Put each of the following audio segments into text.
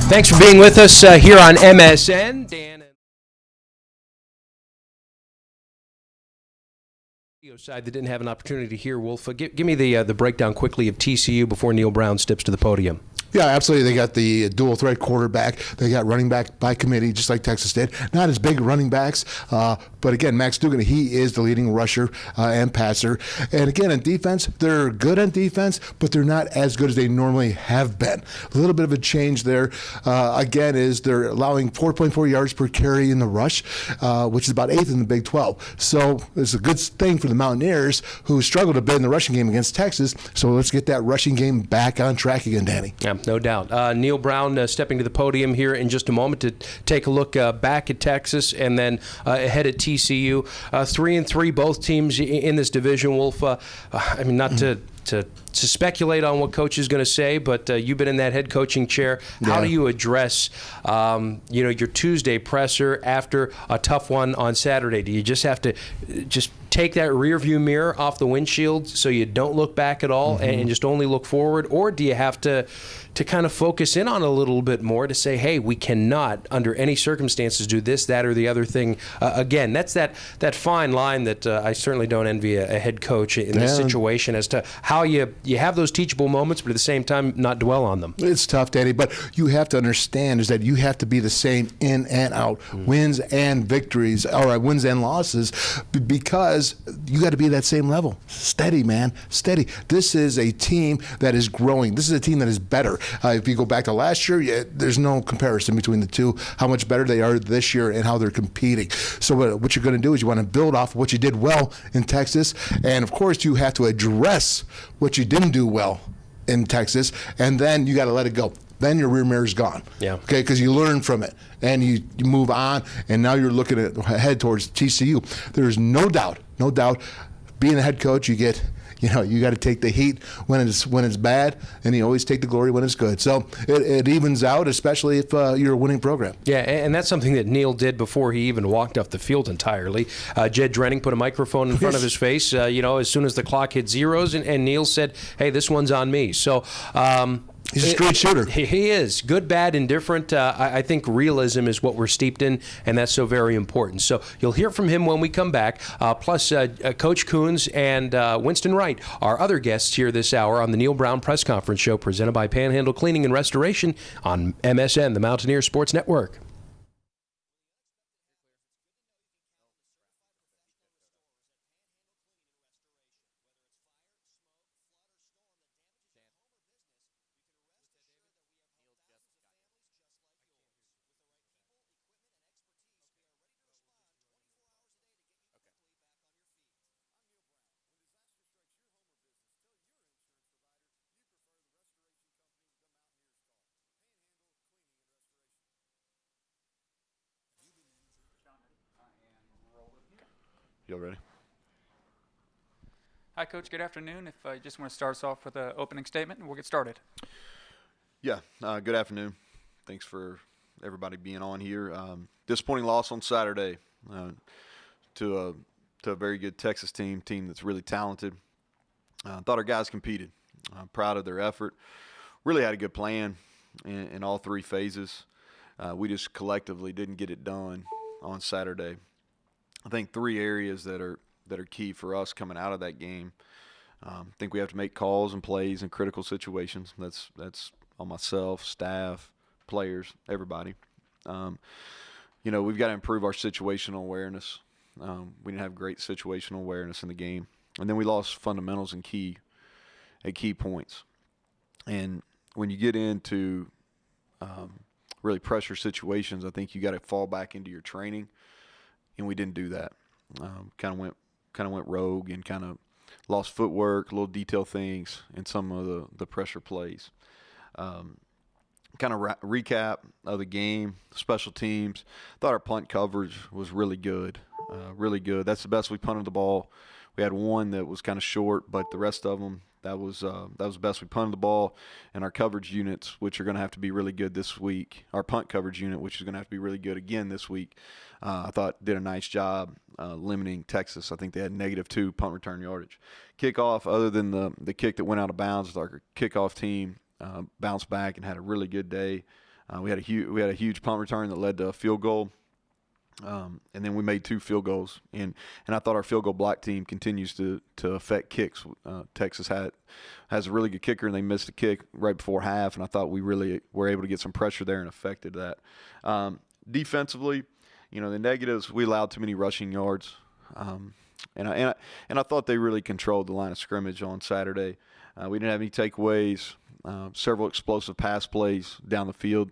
Thanks for being with us here on MSN. Dan and side that didn't have an opportunity to hear, Wolf. Give me the breakdown quickly of TCU before Neal Brown steps to the podium. Yeah, absolutely. They got the dual threat quarterback. They got running back by committee, just like Texas did. Not as big running backs, but again, Max Dugan, he is the leading rusher and passer. And again, on defense, they're good on defense, but they're not as good as they normally have been. A little bit of a change there. Again, is they're allowing 4.4 yards per carry in the rush, which is about 8th in the Big 12. So it's a good thing for the Mountaineers, who struggled a bit in the rushing game against Texas. So let's get that rushing game back on track again, Danny. Yeah. No doubt. Neal Brown stepping to the podium here in just a moment to take a look back at Texas and then ahead at TCU. 3-3, both teams in this division. Wolf, I mean, not to speculate on what coach is going to say, but you've been in that head coaching chair. How do you address, your Tuesday presser after a tough one on Saturday? Do you just have to take that rearview mirror off the windshield so you don't look back at all and just only look forward, or do you have to kind of focus in on a little bit more to say, hey, we cannot under any circumstances do this, that, or the other thing again? That's that fine line that I certainly don't envy a head coach in this situation, as to how you have those teachable moments, but at the same time not dwell on them. It's tough, Daddy, but you have to understand is that you have to be the same in and out, wins and victories, or wins and losses, because you got to be at that same level. Steady, man, steady. This is a team that is growing. This is a team that is better. If you go back to last year, there's no comparison between the two, how much better they are this year and how they're competing. So what you're going to do is you want to build off what you did well in Texas, and of course you have to address what you didn't do well in Texas, and then you got to let it go. Then your rear mirror is gone. Yeah. Okay, because you learn from it and you move on, and now you're looking ahead towards TCU. There's no doubt, being a head coach, you get. You got to take the heat when it's bad, and you always take the glory when it's good. So it evens out, especially if you're a winning program. Yeah, and that's something that Neal did before he even walked off the field entirely. Jed Drenning put a microphone in front of his face, as soon as the clock hit zeros, and Neal said, hey, this one's on me. So he's a straight shooter. He is. Good, bad, indifferent. I think realism is what we're steeped in, and that's so very important. So you'll hear from him when we come back. Plus, Coach Koonz and Winston Wright, our other guests here this hour on the Neal Brown Press Conference Show, presented by Panhandle Cleaning and Restoration on MSN, the Mountaineers Sports Network. Y'all ready? Hi, Coach. Good afternoon. If I just want to start us off with an opening statement, and we'll get started. Yeah, good afternoon. Thanks for everybody being on here. Disappointing loss on Saturday to a very good Texas team that's really talented. Thought our guys competed. Proud of their effort. Really had a good plan in all three phases. We just collectively didn't get it done on Saturday. I think three areas that are key for us coming out of that game. I think we have to make calls and plays in critical situations. That's on myself, staff, players, everybody. We've got to improve our situational awareness. We didn't have great situational awareness in the game, and then we lost fundamentals at key points. And when you get into really pressure situations, I think you got to fall back into your training. And we didn't do that. Kind of went rogue and kind of lost footwork, little detail things in some of the pressure plays. Kind of recap of the game, special teams. Thought our punt coverage was really good, really good. That's the best we punted the ball. We had one that was kind of short, but the rest of them, that was the best we punted the ball. And our coverage units, which are going to have to be really good this week, our punt coverage unit, which is going to have to be really good again this week, I thought did a nice job limiting Texas. I think they had -2 punt return yardage. Kickoff, other than the kick that went out of bounds, our kickoff team bounced back and had a really good day. We had a huge punt return that led to a field goal. And then we made 2 field goals, and I thought our field goal block team continues to affect kicks. Texas has a really good kicker, and they missed a kick right before half, and I thought we really were able to get some pressure there and affected that. Defensively, the negatives, we allowed too many rushing yards, and I thought they really controlled the line of scrimmage on Saturday. We didn't have any takeaways, several explosive pass plays down the field.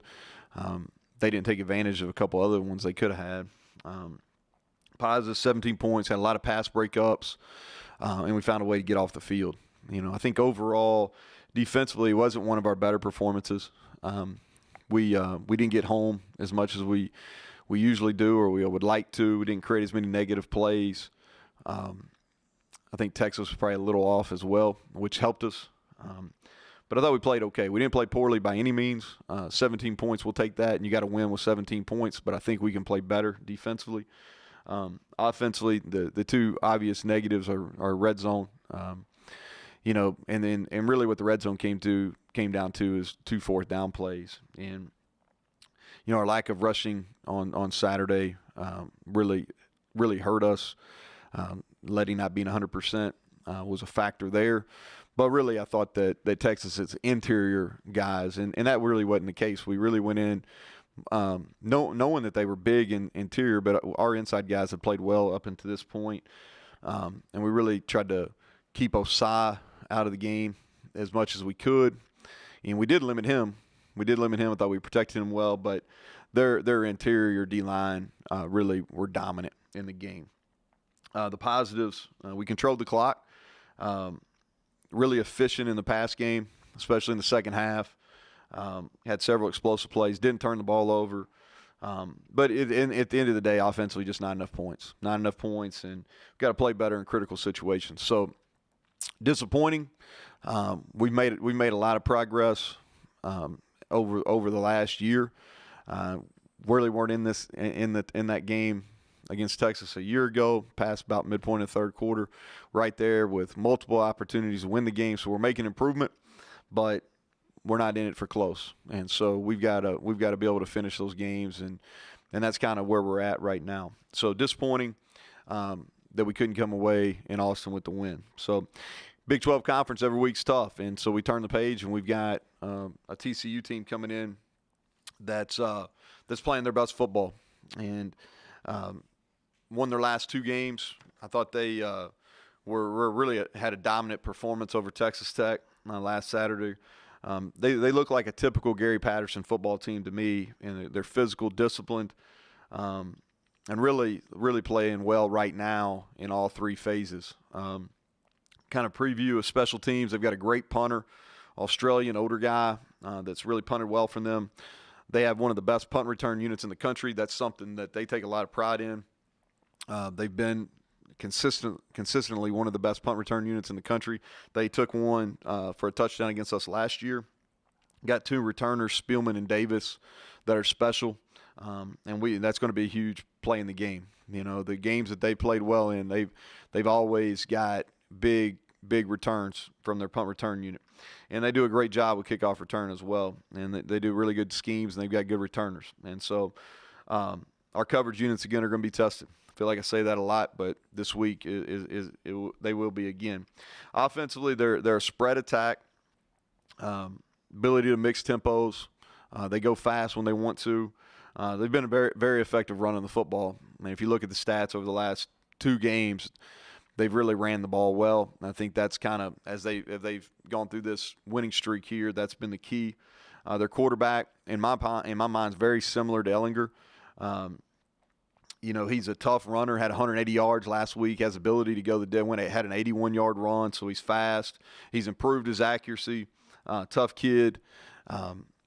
They didn't take advantage of a couple other ones they could have had. Positive 17 points, had a lot of pass breakups, and we found a way to get off the field. I think overall, defensively, it wasn't one of our better performances. We didn't get home as much as we usually do, or we would like to. We didn't create as many negative plays. I think Texas was probably a little off as well, which helped us. But I thought we played okay. We didn't play poorly by any means. 17 points, we'll take that, and you got to win with 17 points. But I think we can play better defensively. Offensively, the 2 obvious negatives are red zone. And really what the red zone came down to is 2 fourth down plays. And our lack of rushing on Saturday really hurt us. Letting not being 100% was a factor there. But really, I thought that Texas's interior guys, and that really wasn't the case. We really went in knowing that they were big in interior, but our inside guys had played well up until this point. And we really tried to keep Osai out of the game as much as we could. And we did limit him. I thought we protected him well, but their interior D-line really were dominant in the game. The positives, we controlled the clock. Really efficient in the pass game, especially in the second half. Had several explosive plays, didn't turn the ball over. But at the end of the day, offensively, just not enough points. And we've got to play better in critical situations. So disappointing. We made a lot of progress over the last year. Really weren't in that game against Texas a year ago, past about midpoint of the third quarter, right there with multiple opportunities to win the game. So we're making improvement, but we're not in it for close. And so we've got to be able to finish those games, and that's kind of where we're at right now. So disappointing that we couldn't come away in Austin with the win. So Big 12 conference every week's tough, and so we turn the page, and we've got a TCU team coming in that's playing their best football, and won their last 2 games. I thought they were really had a dominant performance over Texas Tech last Saturday. They look like a typical Gary Patterson football team to me, and they're physical, disciplined, and really playing well right now in all 3 phases. Kind of preview of special teams. They've got a great punter, Australian, older guy that's really punted well for them. They have one of the best punt return units in the country. That's something that they take a lot of pride in. They've been consistently one of the best punt return units in the country. They took one for a touchdown against us last year. Got 2 returners, Spielman and Davis, that are special, and that's going to be a huge play in the game. The games that they played well in, they've always got big returns from their punt return unit, and they do a great job with kickoff return as well. And they do really good schemes, and they've got good returners. And so our coverage units again are going to be tested. I feel like I say that a lot, but this week they will be again. Offensively, they're a spread attack, ability to mix tempos. They go fast when they want to. They've been a very, very effective running the football. And if you look at the stats over the last 2 games, they've really ran the ball well. And I think that's kind of, as they've gone through this winning streak here, that's been the key. Their quarterback, in my mind, is very similar to Ellinger. He's a tough runner, had 180 yards last week, has ability to go the dead when it had an 81-yard run, so he's fast. He's improved his accuracy, tough kid,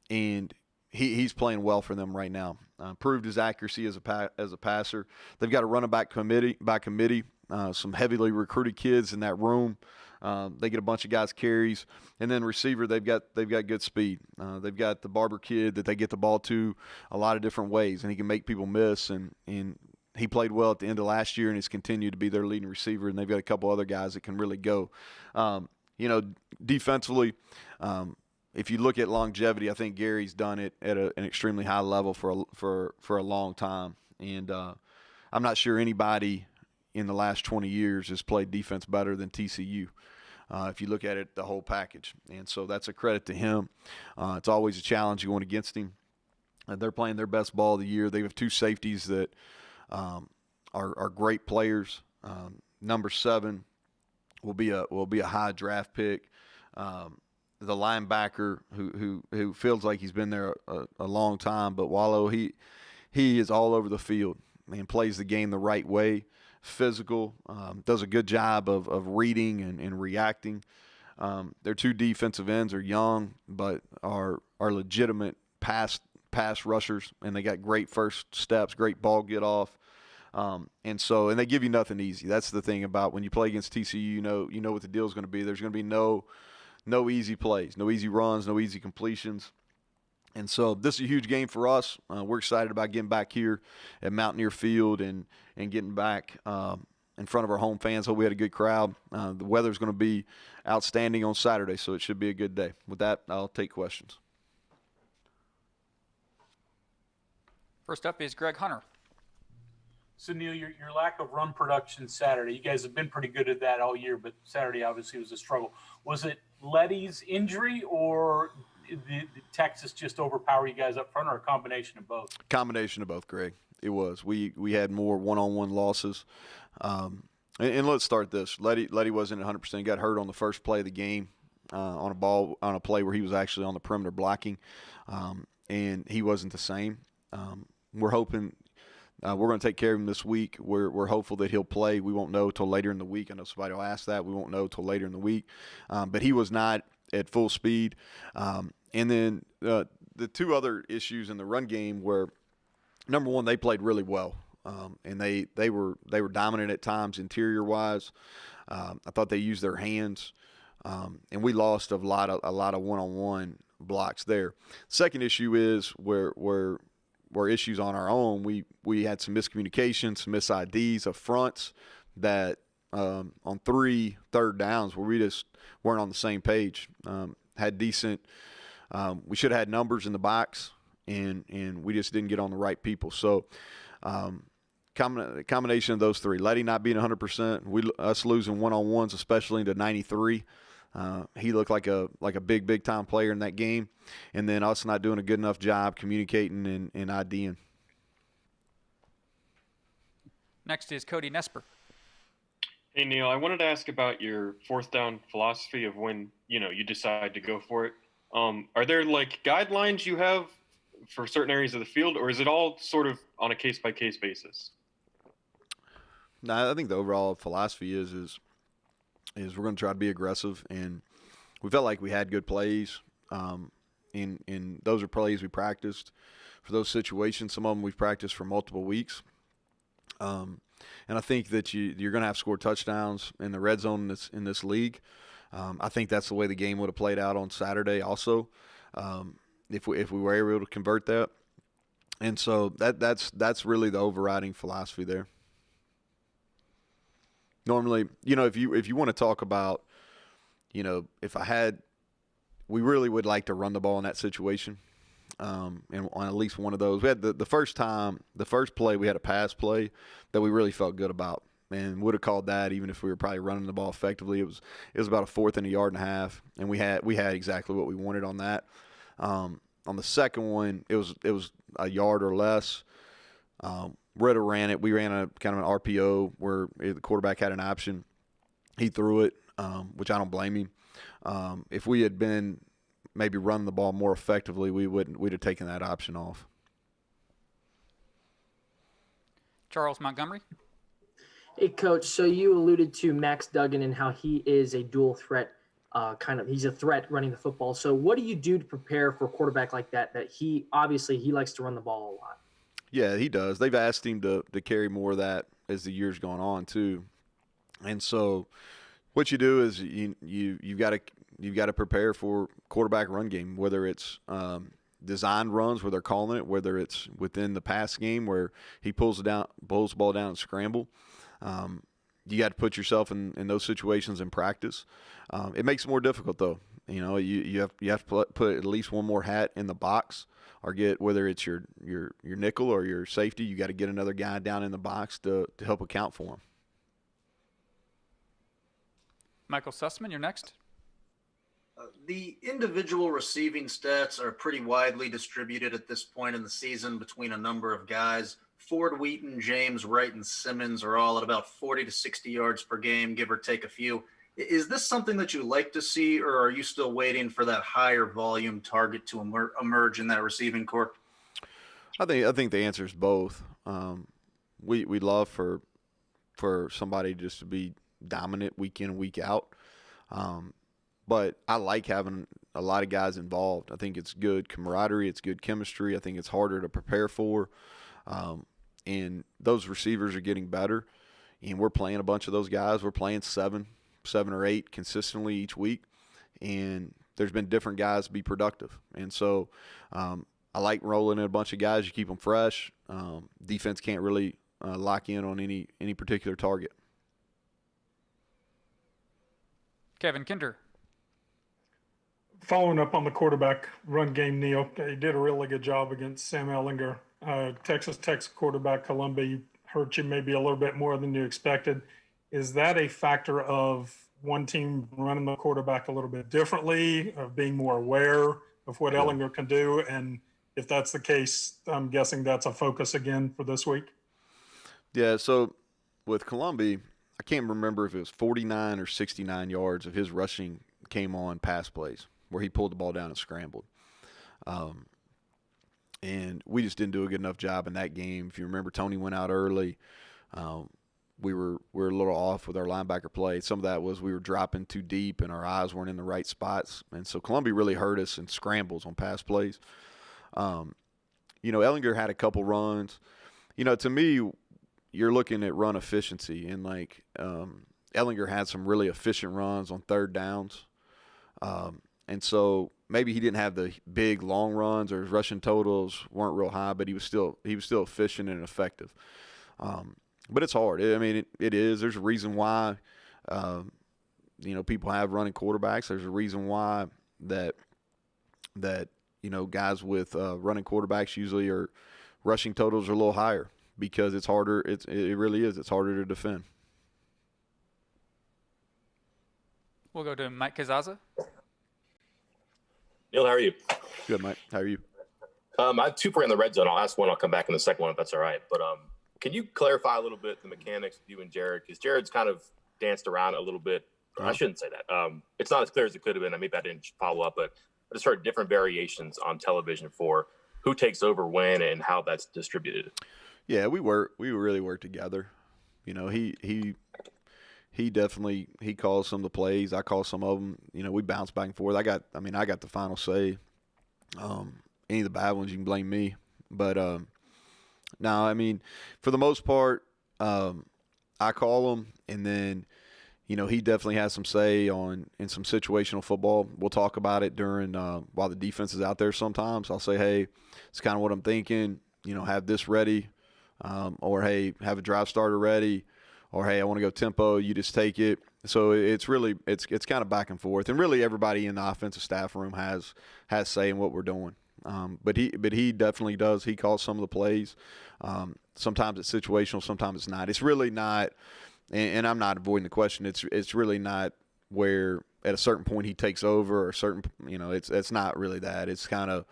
and he's playing well for them right now. Improved his accuracy as a passer. They've got a running back by committee, some heavily recruited kids in that room. They get a bunch of guys carries, and then receiver they've got good speed. They've got the Barber kid that they get the ball to a lot of different ways, and he can make people miss. And he played well at the end of last year, and he's continued to be their leading receiver. And they've got a couple other guys that can really go. Defensively, if you look at longevity, I think Gary's done it at an extremely high level for a long time. And I'm not sure anybody in the last 20 years has played defense better than TCU. If you look at it, the whole package. And so that's a credit to him. It's always a challenge going against him. They're playing their best ball of the year. They have 2 safeties that are great players. Number 7 will be a high draft pick. The linebacker who feels like he's been there a long time, but Wallow, he is all over the field and plays the game the right way. Physical, does a good job of reading and reacting. Their 2 defensive ends are young, but are legitimate pass rushers, and they got great first steps, great ball get off. And they give you nothing easy. That's the thing about when you play against TCU, you know what the deal is going to be. There's going to be no easy plays, no easy runs, no easy completions. And so this is a huge game for us. We're excited about getting back here at Mountaineer Field and getting back in front of our home fans. Hope we had a good crowd. The weather's going to be outstanding on Saturday, so it should be a good day. With that, I'll take questions. First up is Greg Hunter. So, Neal, your lack of run production Saturday, you guys have been pretty good at that all year, but Saturday obviously was a struggle. Was it Letty's injury or the Texas just overpower you guys up front, or a combination of both? Combination of both, Greg. It was. We had more one-on-one losses. And let's start this. Letty wasn't 100%. Got hurt on the first play of the game on a play where he was actually on the perimeter blocking, and he wasn't the same. We're hoping we're going to take care of him this week. We're hopeful that he'll play. We won't know till later in the week. I know somebody will ask that. We won't know till later in the week. But he was not at full speed. And then the 2 other issues in the run game were, number 1, they played really well. And they were dominant at times interior wise. I thought they used their hands. And we lost a lot of one-on-one blocks there. Second issue is where issues on our own. We had some miscommunication, some mis-IDs of fronts that on 3 third downs where we just weren't on the same page. Had decent we should have had numbers in the box, and we just didn't get on the right people. So combination of those 3, Letty not being 100%, us losing one-on-ones, especially into 93. He looked like a big time player in that game, and then us not doing a good enough job communicating and IDing. Next is Cody Nesper. Hey, Neal, I wanted to ask about your 4th down philosophy of when, you decide to go for it. Are there guidelines you have for certain areas of the field, or is it all sort of on a case-by-case basis? No, I think the overall philosophy is we're going to try to be aggressive, and we felt like we had good plays. And those are plays we practiced for those situations. Some of them we've practiced for multiple weeks. And I think that you're going to have scored touchdowns in the red zone in this league. I think that's the way the game would have played out on Saturday also, if we were able to convert that. And so that's really the overriding philosophy there. Normally, if you want to talk about, we really would like to run the ball in that situation. And on at least one of those, we had the first play, we had a pass play that we really felt good about, and would have called that even if we were probably running the ball effectively. It was about a 4th and 1.5 yards, and we had exactly what we wanted on that. On the second one, it was a yard or less. Ritter ran it. We ran a kind of an RPO where the quarterback had an option. He threw it, which I don't blame him. If we had been maybe running the ball more effectively, we'd have taken that option off. Charles Montgomery. Hey, Coach, so you alluded to Max Duggan and how he is a dual threat, he's a threat running the football. So what do you do to prepare for a quarterback like that he likes to run the ball a lot? Yeah, he does. They've asked him to carry more of that as the year's gone on too. And so what you do is you've got to prepare for quarterback run game, whether it's designed runs where they're calling it, whether it's within the pass game where he pulls the ball down and scramble. You got to put yourself in those situations in practice. It makes it more difficult though, You know, you have to put at least one more hat in the box, or get, whether it's your nickel or your safety, you got to get another guy down in the box to help account for him. Michael Sussman, you're next. The individual receiving stats are pretty widely distributed at this point in the season between a number of guys. Ford, Wheaton, James, Wright, and Simmons are all at about 40 to 60 yards per game, give or take a few. Is this something that you like to see, or are you still waiting for that higher volume target to emerge in that receiving corps? I think the answer is both. We love for somebody just to be dominant week in, week out. But I like having a lot of guys involved. I think it's good camaraderie. It's good chemistry. I think it's harder to prepare for. And those receivers are getting better. And we're playing a bunch of those guys. We're playing seven or eight consistently each week. And there's been different guys be productive. And so I like rolling in a bunch of guys. You keep them fresh. Defense can't really lock in on any particular target. Kevin Kinder. Following up on the quarterback run game, Neal, he did a really good job against Sam Ehlinger. Texas Tech's quarterback, Columbia, hurt you maybe a little bit more than you expected. Is that a factor of one team running the quarterback a little bit differently, of being more aware of what Ehlinger can do? And if that's the case, I'm guessing that's a focus again for this week. Yeah, so with Columbia, I can't remember if it was 49 or 69 yards of his rushing came on pass plays where he pulled the ball down and scrambled. And we just didn't do a good enough job in that game. If you remember, Tony went out early. We were a little off with our linebacker play. Some of that was we were dropping too deep and our eyes weren't in the right spots. And so Columbia really hurt us in scrambles on pass plays. Ehlinger had a couple runs. To me, you're looking at run efficiency. And, Ehlinger had some really efficient runs on third downs. And so maybe he didn't have the big long runs, or his rushing totals weren't real high, but he was still efficient and effective. But it's hard. It is. There's a reason why, people have running quarterbacks. There's a reason why that guys with running quarterbacks usually are rushing totals are a little higher, because it's harder. It really is. It's harder to defend. We'll go to Mike Kazaza. Neal, how are you? Good, Mike. How are you? I have two for you in the red zone. I'll ask one. I'll come back in the second one if that's all right. But can you clarify a little bit the mechanics of you and Jared? Because Jared's kind of danced around a little bit. I shouldn't say that. It's not as clear as it could have been. Maybe I didn't follow up, but I just heard different variations on television for who takes over when and how that's distributed. Yeah, we really work together. He definitely calls some of the plays. I call some of them. We bounce back and forth. I got the final say. Any of the bad ones, you can blame me. But no, for the most part, I call them, and then he definitely has some say in some situational football. We'll talk about it during while the defense is out there. Sometimes I'll say, hey, it's kind of what I'm thinking. Have this ready, or hey, have a drive starter ready. Or, hey, I want to go tempo, you just take it. So it's really it's kind of back and forth. And really everybody in the offensive staff room has say in what we're doing. But he definitely does. He calls some of the plays. Sometimes it's situational, sometimes it's not. It's really not, and I'm not avoiding the question, it's really not where at a certain point he takes over, or a certain, it's not really that. It's kind of,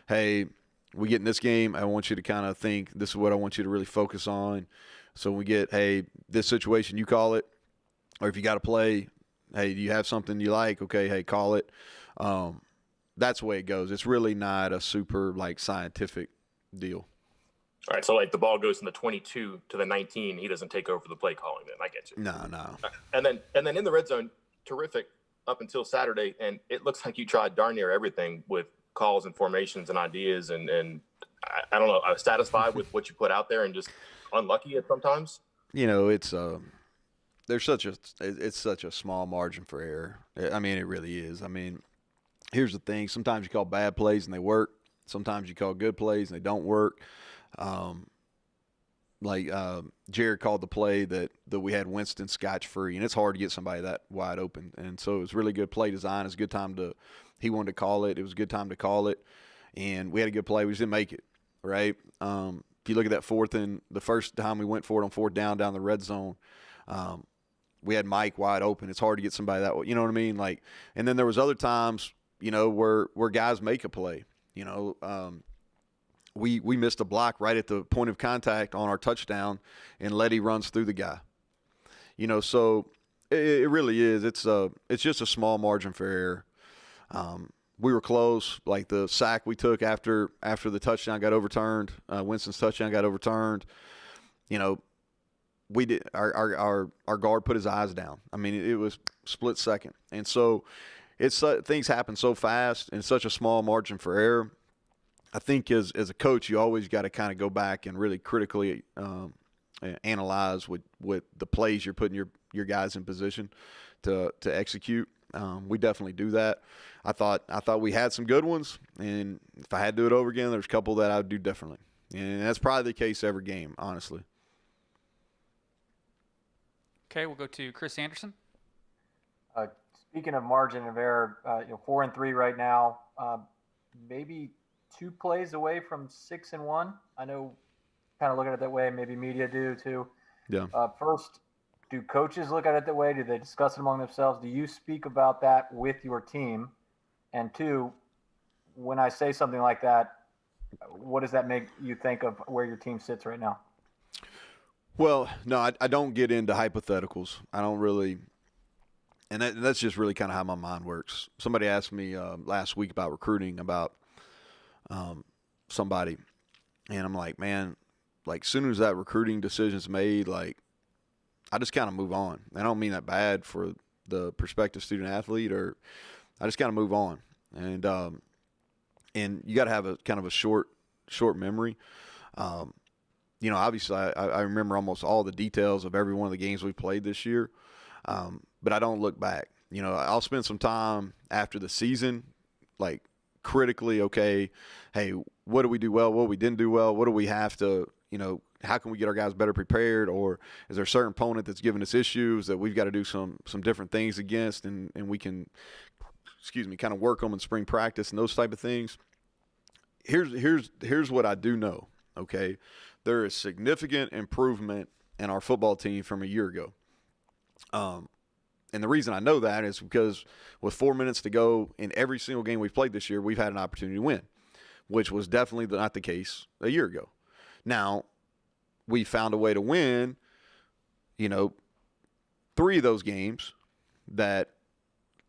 hey, we get in this game, I want you to kind of think this is what I want you to really focus on. So when we get, hey, this situation, you call it. Or if you got to play, hey, do you have something you like? Okay, hey, call it. That's the way it goes. It's really not a super, scientific deal. All right, so, the ball goes from the 22 to the 19. He doesn't take over the play calling then. I get you. No. And then in the red zone, terrific up until Saturday. And it looks like you tried darn near everything with calls and formations and ideas. And I don't know, I was satisfied with what you put out there and just – unlucky at sometimes. It's it's such a small margin for error. It really is. Here's the thing: sometimes you call bad plays and they work. Sometimes you call good plays and they don't work. Jared called the play that we had Winston scotch free, and it's hard to get somebody that wide open. And so it was really good play design. It's a good time he wanted to call it. It was a good time to call it, and we had a good play. We just didn't make it, right? If you look at that the first time we went for it on fourth down the red zone, we had Mike wide open. It's hard to get somebody that way. You know what I mean? And then there was other times, where guys make a play. We missed a block right at the point of contact on our touchdown, and Letty runs through the guy. So it really is. It's just a small margin for error. We were close. Like the sack we took after the touchdown got overturned, Winston's touchdown got overturned. We did. Our guard put his eyes down. I mean, it was split second, and so things happen so fast and such a small margin for error. I think as a coach, you always got to kind of go back and really critically analyze with the plays you're putting your guys in position to execute. We definitely do that. I thought we had some good ones, and if I had to do it over again, there's a couple that I would do differently. And that's probably the case every game, honestly. Okay, we'll go to Chris Anderson. Speaking of margin of error, 4-3 right now, maybe 2 plays away from 6-1. I know, kind of look at it that way. Maybe media do too. Yeah. First, do coaches look at it that way? Do they discuss it among themselves? Do you speak about that with your team? And 2, when I say something like that, what does that make you think of where your team sits right now? Well, no, I don't get into hypotheticals. I don't really, and that's just really kind of how my mind works. Somebody asked me last week about recruiting, about somebody, and I'm like, man, soon as that recruiting decision's made, I just kind of move on. I don't mean that bad for the prospective student athlete, or I just kind of move on. And you got to have a kind of a short memory. Obviously I remember almost all the details of every one of the games we played this year. But I don't look back. I'll spend some time after the season, critically, okay, hey, what do we do well? What we didn't do well? What do we have to, how can we get our guys better prepared? Or is there a certain opponent that's giving us issues that we've got to do some different things against, and we can, kind of work them in spring practice and those type of things. Here's what I do know, okay? There is significant improvement in our football team from a year ago. And the reason I know that is because with 4 minutes to go in every single game we've played this year, we've had an opportunity to win, which was definitely not the case a year ago. Now, we found a way to win, 3 of those games that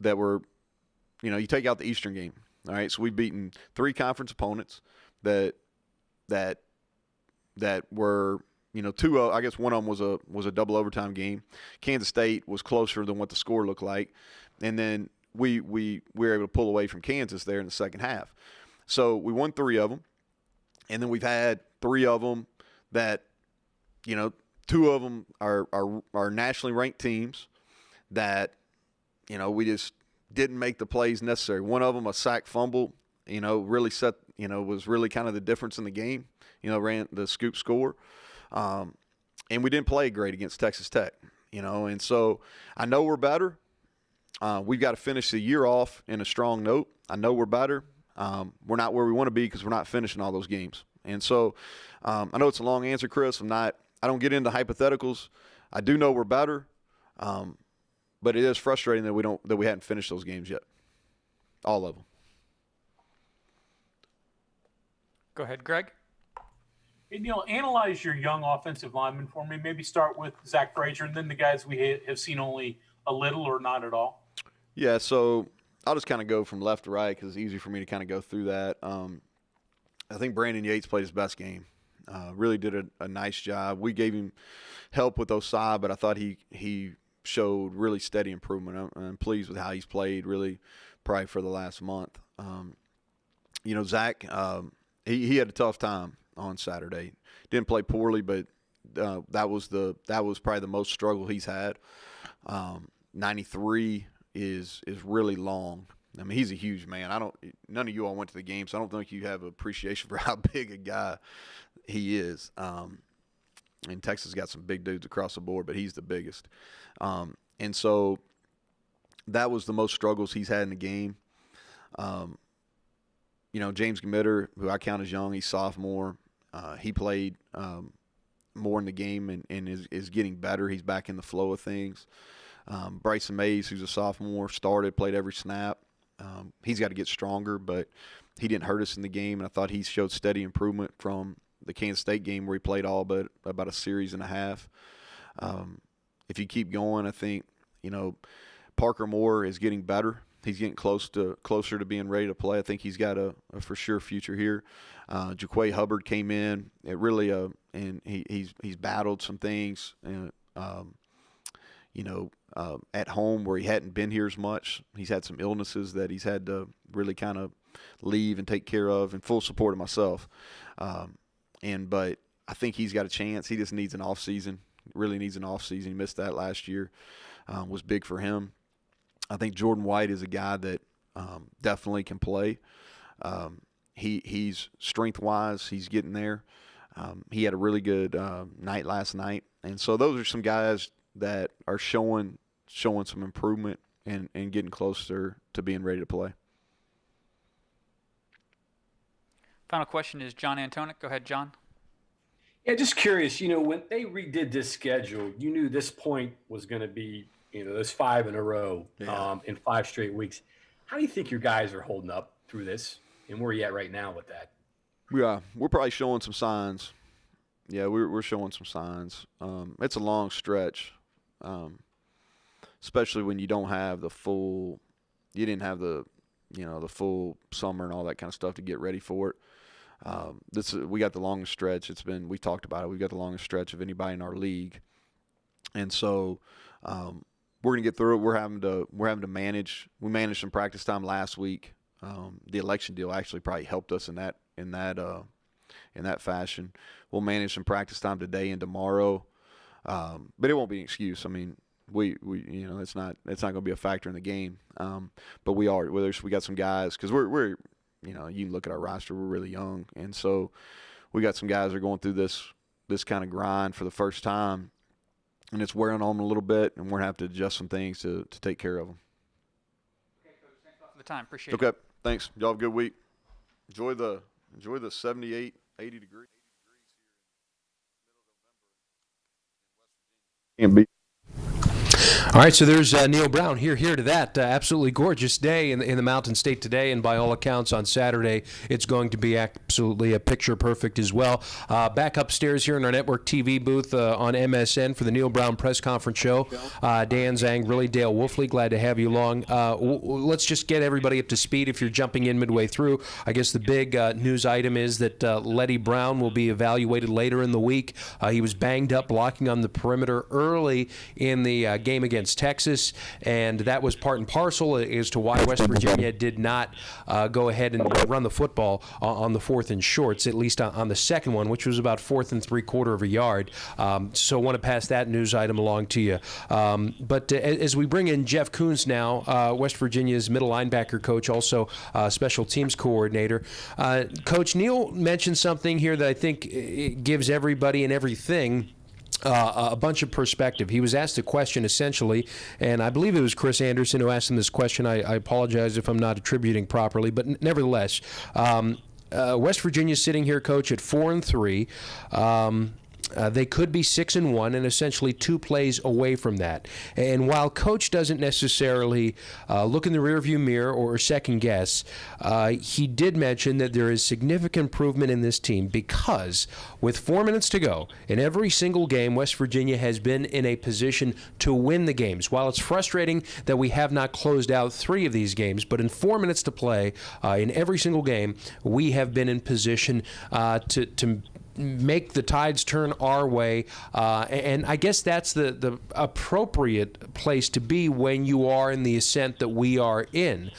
were, you take out the Eastern game. All right, so we've beaten 3 conference opponents that were, 2. I guess one of them was a double overtime game. Kansas State was closer than what the score looked like, and then we were able to pull away from Kansas there in the second half. So we won 3 of them, and then we've had 3 of them that, 2 of them are nationally ranked teams that, we just didn't make the plays necessary. One of them, a sack fumble, really set, was really kind of the difference in the game. Ran the scoop score. And we didn't play great against Texas Tech, and so I know we're better. We've got to finish the year off in a strong note. I know we're better. We're not where we want to be because we're not finishing all those games. And so I know it's a long answer, Chris. I don't get into hypotheticals. I do know we're better. But it is frustrating that we hadn't finished those games yet. All of them. Go ahead, Greg. Hey, Neal, analyze your young offensive linemen for me. Maybe start with Zach Frazier and then the guys we have seen only a little or not at all. Yeah, so I'll just kind of go from left to right because it's easy for me to kind of go through that. I think Brandon Yates played his best game. Really did a nice job. We gave him help with Osai, but I thought he showed really steady improvement. I'm pleased with how he's played, really, probably for the last month. Zach, he had a tough time on Saturday. Didn't play poorly, but that was probably the most struggle he's had. 93 is really long. I mean, he's a huge man. None of you all went to the game, so I don't think you have appreciation for how big a guy he is. and Texas got some big dudes across the board, but he's the biggest. And so that was the most struggles he's had in the game. James Gmitter, who I count as young, he's sophomore. He played more in the game and is getting better. He's back in the flow of things. Bryson Mays, who's a sophomore, played every snap. He's got to get stronger, but he didn't hurt us in the game, and I thought he showed steady improvement from the Kansas State game where he played all but about a series and a half. If you keep going, I think, Parker Moore is getting better. He's getting closer to being ready to play. I think he's got a for sure future here. Jaquay Hubbard came in. It really and he's battled some things. At home where he hadn't been here as much. He's had some illnesses that he's had to really kind of leave and take care of, in full support of myself. But I think he's got a chance. He just needs an off season. Really needs an off season. He missed that last year. Was big for him. I think Jordan White is a guy that definitely can play. He's strength-wise, he's getting there. He had a really good night last night. And so those are some guys that are showing some improvement and getting closer to being ready to play. Final question is John Antonic. Go ahead, John. Yeah, just curious, when they redid this schedule, you knew this point was going to be, this 5 in a row in 5 straight weeks. How do you think your guys are holding up through this, and where are you at right now with that? Yeah, we're probably showing some signs. Yeah, we're showing some signs. It's a long stretch, especially when you don't have the full – you didn't have the full summer and all that kind of stuff to get ready for it. We got the longest stretch. We talked about it. We got the longest stretch of anybody in our league. And so we're going to get through it. We're having to manage. We managed some practice time last week. The election deal actually probably helped us in that fashion. We'll manage some practice time today and tomorrow. But it won't be an excuse. I mean, we it's not going to be a factor in the game. But we got some guys, because we're you can look at our roster, we're really young, and so we got some guys that are going through this kind of grind for the first time, and it's wearing on them a little bit, and we're going to have to adjust some things to take care of them. Okay, Coach, thanks a lot for the time. Appreciate it. Okay, thanks. Y'all have a good week. Enjoy the 78, 80 degrees here in the middle of November in West Virginia. All right, so there's Neal Brown here to that. Absolutely gorgeous day in the Mountain State today, and by all accounts on Saturday, it's going to be absolutely a picture perfect as well. Back upstairs here in our network TV booth on MSN for the Neal Brown press conference show. Dan Zang, really Dale Wolfley, glad to have you along. Let's just get everybody up to speed if you're jumping in midway through. I guess the big news item is that Letty Brown will be evaluated later in the week. He was banged up blocking on the perimeter early in the game against Texas, and that was part and parcel as to why West Virginia did not go ahead and run the football on the 4th and shorts, at least on the second one, which was about 4th and 3/4 of a yard. So I want to pass that news item along to you. But as we bring in Jeff Koonz now, West Virginia's middle linebacker coach, also special teams coordinator. Coach Neal mentioned something here that I think it gives everybody and everything a bunch of perspective. He was asked a question essentially, and I believe it was Chris Anderson who asked him this question. I apologize if I'm not attributing properly, but nevertheless, West Virginia's sitting here, Coach, at 4-3. They could be 6-1 and essentially 2 plays away from that. And while Coach doesn't necessarily look in the rearview mirror or second guess, he did mention that there is significant improvement in this team because with 4 minutes to go, in every single game, West Virginia has been in a position to win the games. While it's frustrating that we have not closed out 3 of these games, but in 4 minutes to play, in every single game, we have been in position to make the tides turn our way, and I guess that's the appropriate place to be when you are in the ascent that we are in,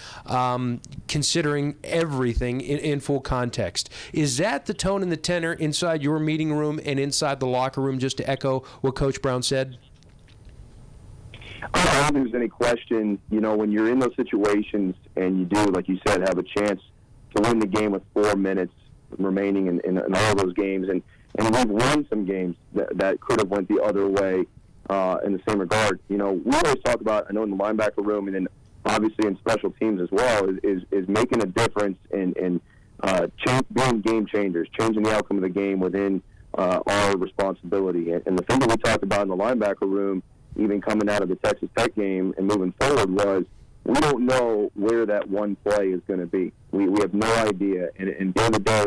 considering everything in full context. Is that the tone and the tenor inside your meeting room and inside the locker room, just to echo what Coach Brown said? I don't think there's any question, when you're in those situations and you do, like you said, have a chance to win the game with 4 minutes remaining in all those games, and And we've won some games that could have went the other way in the same regard. You know, we always talk about, I know in the linebacker room and then obviously in special teams as well, is making a difference in being game changers, changing the outcome of the game within our responsibility. And the thing that we talked about in the linebacker room, even coming out of the Texas Tech game and moving forward, was we don't know where that one play is going to be. We have no idea. And at the end of the day,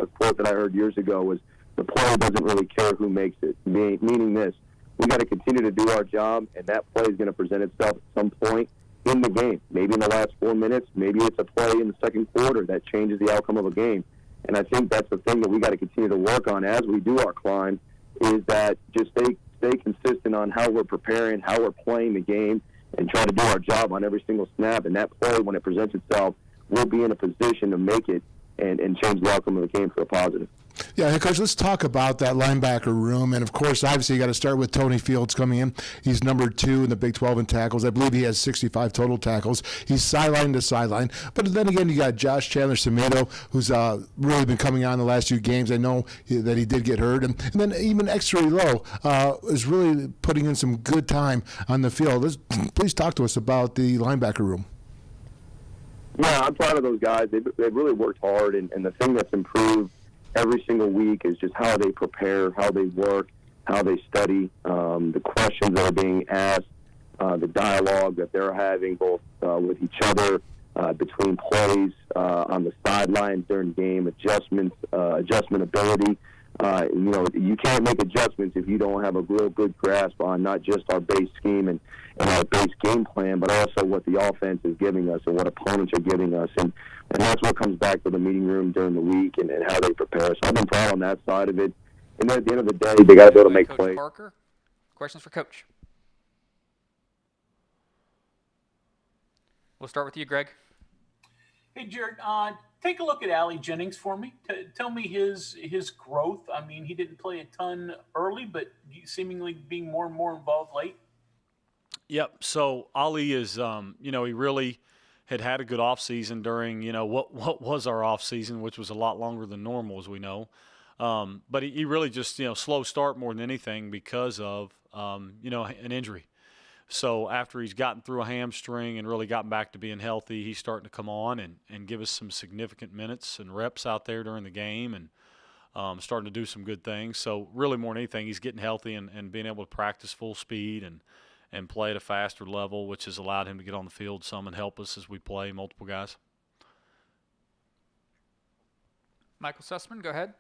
a quote that I heard years ago was, the play doesn't really care who makes it, meaning this. We got to continue to do our job, and that play is going to present itself at some point in the game. Maybe in the last 4 minutes, maybe it's a play in the second quarter that changes the outcome of a game. And I think that's the thing that we got to continue to work on as we do our climb, is that just stay consistent on how we're preparing, how we're playing the game, and try to do our job on every single snap. And that play, when it presents itself, we'll be in a position to make it and change the outcome of the game for a positive. Yeah, hey, Coach, let's talk about that linebacker room. And, of course, obviously you got to start with Tony Fields coming in. He's number 2 in the Big 12 in tackles. I believe he has 65 total tackles. He's sideline to sideline. But then again, you got Josh Chandler-Semedo, who's really been coming on the last few games. I know that he did get hurt. And then even X-Ray Lowe is really putting in some good time on the field. Please talk to us about the linebacker room. Yeah, I'm proud of those guys. They've really worked hard. And the thing that's improved every single week is just how they prepare, how they work, how they study, the questions that are being asked, the dialogue that they're having both with each other, between plays, on the sidelines during game, adjustment ability. You can't make adjustments if you don't have a real good grasp on not just our base scheme and our base game plan, but also what the offense is giving us and what opponents are giving us. And that's what comes back to the meeting room during the week and how they prepare. So I've been proud on that side of it. And then at the end of the day, they got to be able to make Coach plays. Parker, questions for Coach. We'll start with you, Greg. Hey, Jared, take a look at Allie Jennings for me. Tell me his growth. I mean, he didn't play a ton early, but seemingly being more and more involved late. Yep. So Ali is, he really had a good offseason during, what was our offseason, which was a lot longer than normal, as we know. But he really just, slow start more than anything because of, an injury. So after he's gotten through a hamstring and really gotten back to being healthy, he's starting to come on and give us some significant minutes and reps out there during the game and starting to do some good things. So really more than anything, he's getting healthy and being able to practice full speed and play at a faster level, which has allowed him to get on the field some and help us as we play multiple guys. Michael Sussman, go ahead.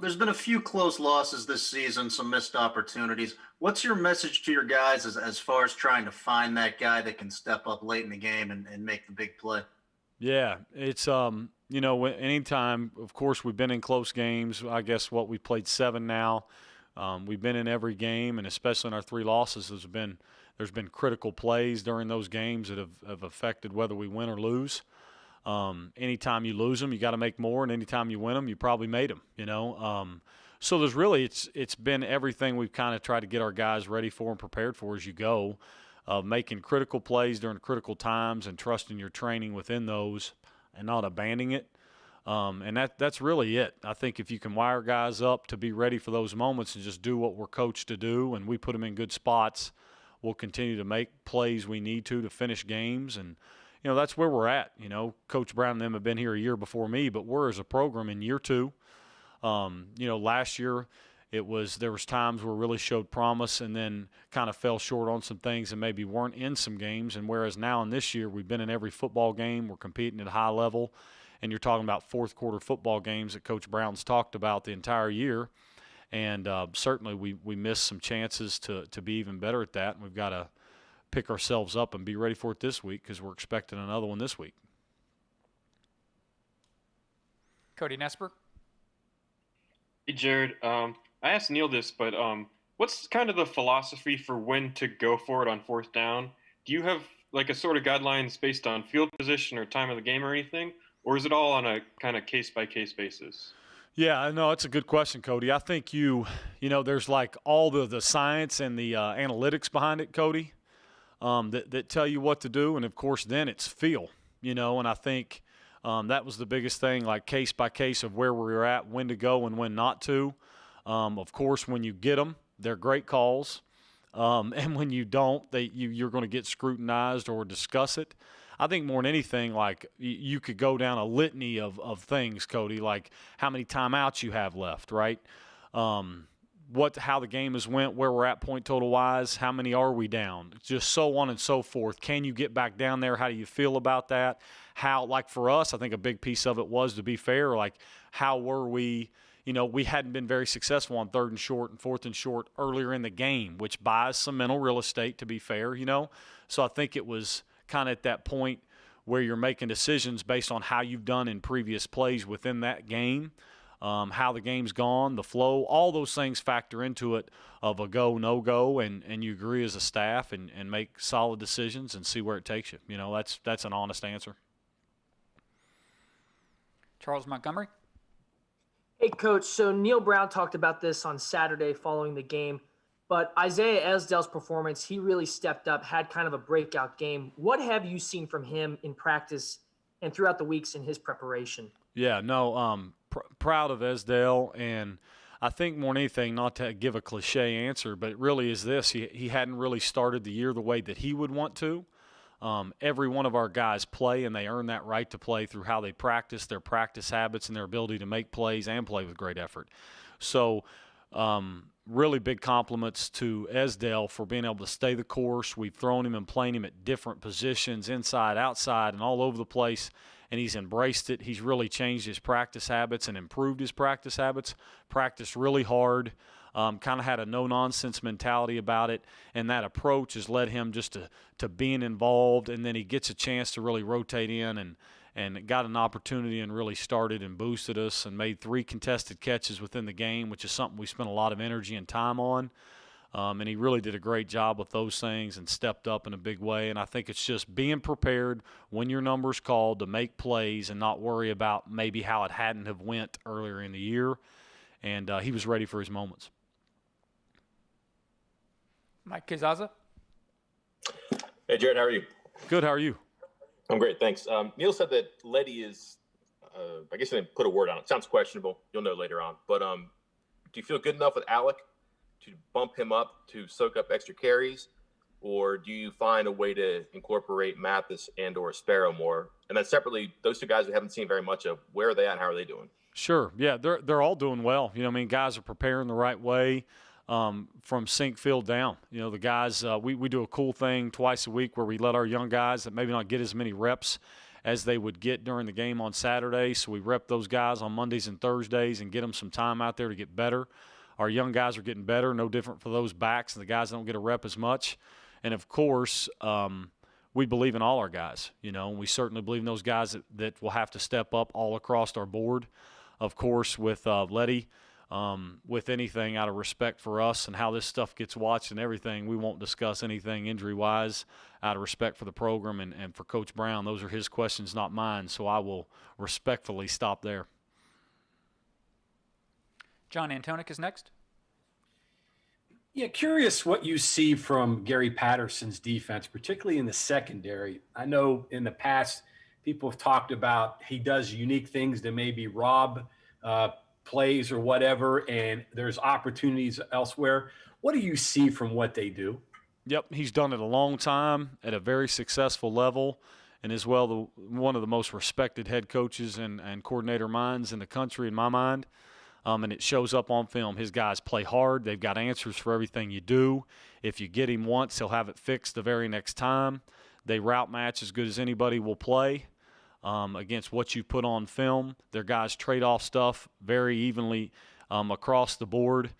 There's been a few close losses this season, some missed opportunities. What's your message to your guys as far as trying to find that guy that can step up late in the game and make the big play? Yeah, it's, anytime, of course, we've been in close games. I guess we've played 7 now. We've been in every game, and especially in our 3 losses, there's been critical plays during those games that have affected whether we win or lose. Anytime you lose them, you got to make more, and anytime you win them, you probably made them, So there's really, it's been everything we've kind of tried to get our guys ready for and prepared for as you go, making critical plays during critical times and trusting your training within those and not abandoning it. And that's really it. I think if you can wire guys up to be ready for those moments and just do what we're coached to do, and we put them in good spots, we'll continue to make plays we need to finish games. And that's where we're at. Coach Brown and them have been here a year before me, but we're as a program in year 2. Last year there was times where we really showed promise and then kind of fell short on some things and maybe weren't in some games. And whereas now in this year we've been in every football game, we're competing at a high level, and you're talking about fourth quarter football games that Coach Brown's talked about the entire year. And certainly we missed some chances to be even better at that, and we've got to pick ourselves up and be ready for it this week because we're expecting another one this week. Cody Nesper. Hey, Jared. I asked Neal this, but what's kind of the philosophy for when to go for it on 4th down? Do you have like a sort of guidelines based on field position or time of the game or anything, or is it all on a kind of case-by-case basis? Yeah, I know it's a good question, Cody. I think there's like all the science and the analytics behind it, Cody. That tell you what to do, and of course then it's feel, and I think That was the biggest thing, like case by case of where we were at, when to go and when not to. Of course, when you get them, they're great calls. And when you don't, you're going to get scrutinized or discuss it. I think more than anything, like you could go down a litany of things, Cody, like how many timeouts you have left, right? How the game has went, where we're at point total wise, how many are we down, just so on and so forth. Can you get back down there? How do you feel about that? How, like for us, I think a big piece of it was, to be fair, like how were we? We hadn't been very successful on 3rd and short and 4th and short earlier in the game, which buys some mental real estate, to be fair, So I think it was kind of at that point where you're making decisions based on how you've done in previous plays within that game, how the game's gone, the flow, all those things factor into it of a go, no go, and you agree as a staff and make solid decisions and see where it takes you. That's an honest answer. Charles Montgomery. Hey, Coach. So Neal Brown talked about this on Saturday following the game, but Isaiah Esdale's performance, he really stepped up, had kind of a breakout game. What have you seen from him in practice and throughout the weeks in his preparation? Yeah, no, proud of Esdale, and I think more than anything, not to give a cliche answer, but it really is this. He hadn't really started the year the way that he would want to. Every one of our guys play, and they earn that right to play through how they practice, their practice habits, and their ability to make plays and play with great effort. So really big compliments to Esdale for being able to stay the course. We've thrown him and playing him at different positions, inside, outside, and all over the place, and he's embraced it. He's really changed his practice habits and improved his practice habits, practiced really hard. Kind of had a no-nonsense mentality about it, and that approach has led him just to being involved, and then he gets a chance to really rotate in and got an opportunity and really started and boosted us and made 3 contested catches within the game, which is something we spent a lot of energy and time on. And he really did a great job with those things and stepped up in a big way. And I think it's just being prepared when your number's called to make plays and not worry about maybe how it hadn't have went earlier in the year. And he was ready for his moments. Mike Kizaza. Hey, Jared, how are you? Good, how are you? I'm great, thanks. Neal said that Letty is, I guess I didn't put a word on it. Sounds questionable. You'll know later on. But do you feel good enough with Alec to bump him up to soak up extra carries? Or do you find a way to incorporate Mathis and or Sparrow more? And then separately, those 2 guys we haven't seen very much of, where are they at and how are they doing? Sure. Yeah, they're all doing well. Guys are preparing the right way. From sink field down. The guys, we do a cool thing twice a week where we let our young guys that maybe not get as many reps as they would get during the game on Saturday. So we rep those guys on Mondays and Thursdays and get them some time out there to get better. Our young guys are getting better, no different for those backs, and the guys that don't get a rep as much. And, of course, we believe in all our guys, and we certainly believe in those guys that will have to step up all across our board. Of course, with Letty, with anything out of respect for us and how this stuff gets watched and everything, we won't discuss anything injury-wise out of respect for the program and for Coach Brown. Those are his questions, not mine, so I will respectfully stop there. John Antonik is next. Yeah, curious what you see from Gary Patterson's defense, particularly in the secondary. I know in the past people have talked about he does unique things to maybe rob plays or whatever, and there's opportunities elsewhere. What do you see from what they do? Yep, he's done it a long time at a very successful level, and as well one of the most respected head coaches and coordinator minds in the country in my mind. And it shows up on film. His guys play hard. They've got answers for everything you do. If you get him once, he'll have it fixed the very next time. They route match as good as anybody will play against what you put on film. Their guys trade off stuff very evenly across the board.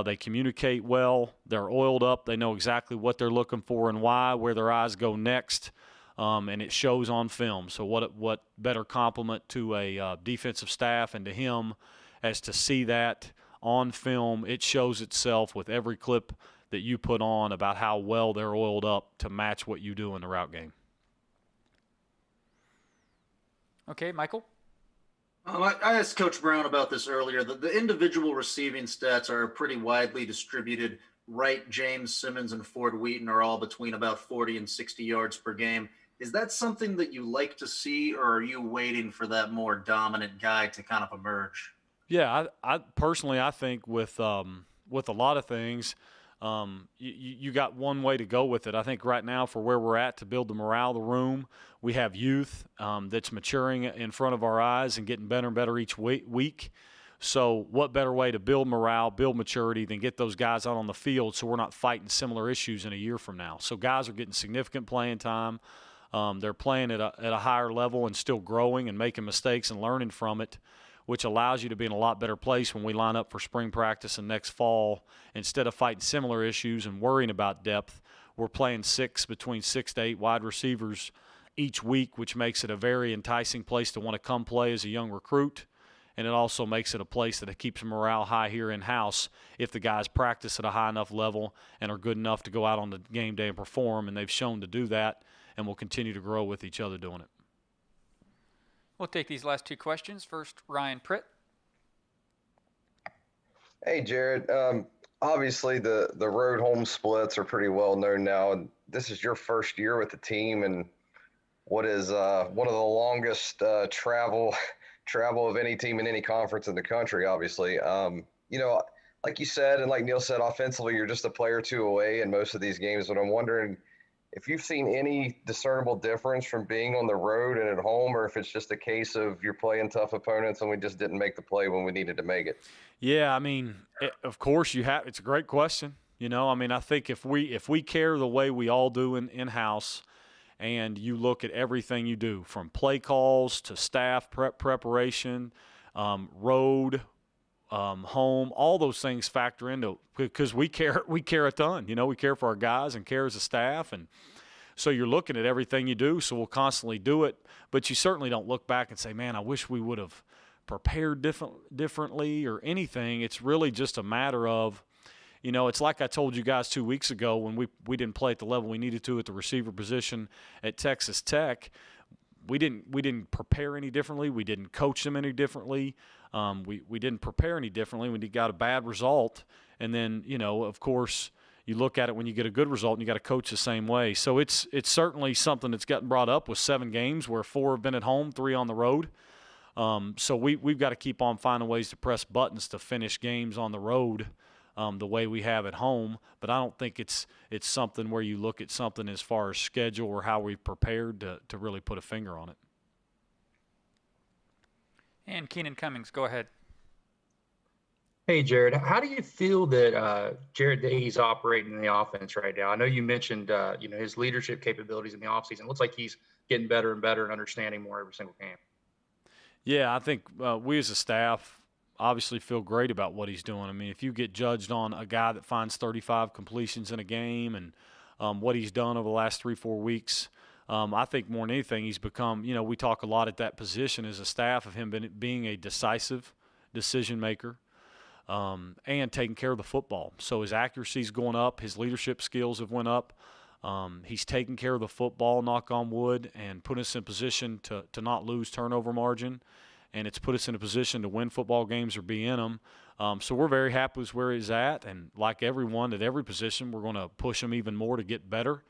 They communicate well. They're oiled up. They know exactly what they're looking for and why, where their eyes go next, and it shows on film. So what better compliment to a defensive staff and to him as to see that on film. It shows itself with every clip that you put on about how well they're oiled up to match what you do in the route game. Okay, Michael? I asked Coach Brown about this earlier. The individual receiving stats are pretty widely distributed. Wright, James, Simmons, and Ford Wheaton are all between about 40 and 60 yards per game. Is that something that you like to see, or are you waiting for that more dominant guy to kind of emerge? Yeah, I personally, I think with a lot of things, you got one way to go with it. I think right now for where we're at to build the morale of the room, we have youth that's maturing in front of our eyes and getting better and better each week. So what better way to build morale, build maturity than get those guys out on the field so we're not fighting similar issues in a year from now. So guys are getting significant playing time. They're playing at a higher level and still growing and making mistakes and learning from it, which allows you to be in a lot better place when we line up for spring practice and next fall. Instead of fighting similar issues and worrying about depth, we're playing between 6 to 8 wide receivers each week, which makes it a very enticing place to want to come play as a young recruit. And it also makes it a place that it keeps morale high here in-house if the guys practice at a high enough level and are good enough to go out on the game day and perform, and they've shown to do that, and will continue to grow with each other doing it. We'll take these last 2 questions. First, Ryan Pritt. Hey, Jared. Obviously, the road home splits are pretty well known now, and this is your first year with the team, and what is one of the longest travel of any team in any conference in the country. Obviously, like you said, and like Neal said, offensively, you're just a player or two away in most of these games. But I'm wondering if you've seen any discernible difference from being on the road and at home, or if it's just a case of you're playing tough opponents and we just didn't make the play when we needed to make it. Yeah, I mean, of course you have. It's a great question. I think if we care the way we all do in-house, and you look at everything you do from play calls to staff preparation, road, home, all those things factor into, because we care a ton. We care for our guys and care as a staff, and so you're looking at everything you do. So we'll constantly do it, but you certainly don't look back and say, man, I wish we would have prepared differently or anything. It's really just a matter of, it's like I told you guys 2 weeks ago when we didn't play at the level we needed to at the receiver position at Texas Tech. We didn't prepare any differently. We didn't coach them any differently. We didn't prepare any differently. We got a bad result, and then of course you look at it when you get a good result and you got to coach the same way. So it's certainly something that's gotten brought up with 7 games where 4 have been at home, 3 on the road. So we've got to keep on finding ways to press buttons to finish games on the road the way we have at home. But I don't think it's something where you look at something as far as schedule or how we've prepared to really put a finger on it. And Keenan Cummings, go ahead. Hey, Jared, how do you feel that Jared Day's operating in the offense right now? I know you mentioned his leadership capabilities in the offseason. It looks like he's getting better and better and understanding more every single game. Yeah, I think we as a staff obviously feel great about what he's doing. I mean, if you get judged on a guy that finds 35 completions in a game and what he's done over the last 3-4 weeks, I think more than anything he's become, we talk a lot at that position as a staff of him being a decisive decision maker and taking care of the football. So his accuracy's going up, his leadership skills have went up. He's taking care of the football, knock on wood, and put us in position to not lose turnover margin. And it's put us in a position to win football games or be in them. So we're very happy with where he's at. And like everyone at every position, we're going to push him even more to get better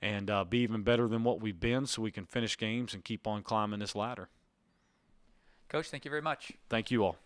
and be even better than what we've been so we can finish games and keep on climbing this ladder. Coach, thank you very much. Thank you all.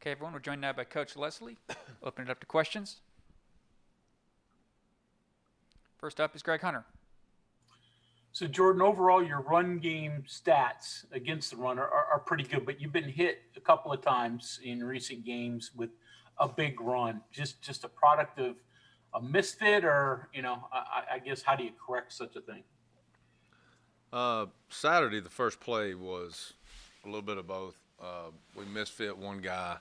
Okay, everyone, we're joined now by Coach Lesley. Open it up to questions. First up is Greg Hunter. So, Jordan, overall, your run game stats against the run are pretty good, but you've been hit a couple of times in recent games with a big run. Just a product of a misfit, or, I guess, how do you correct such a thing? Saturday, the first play was a little bit of both. We misfit one guy,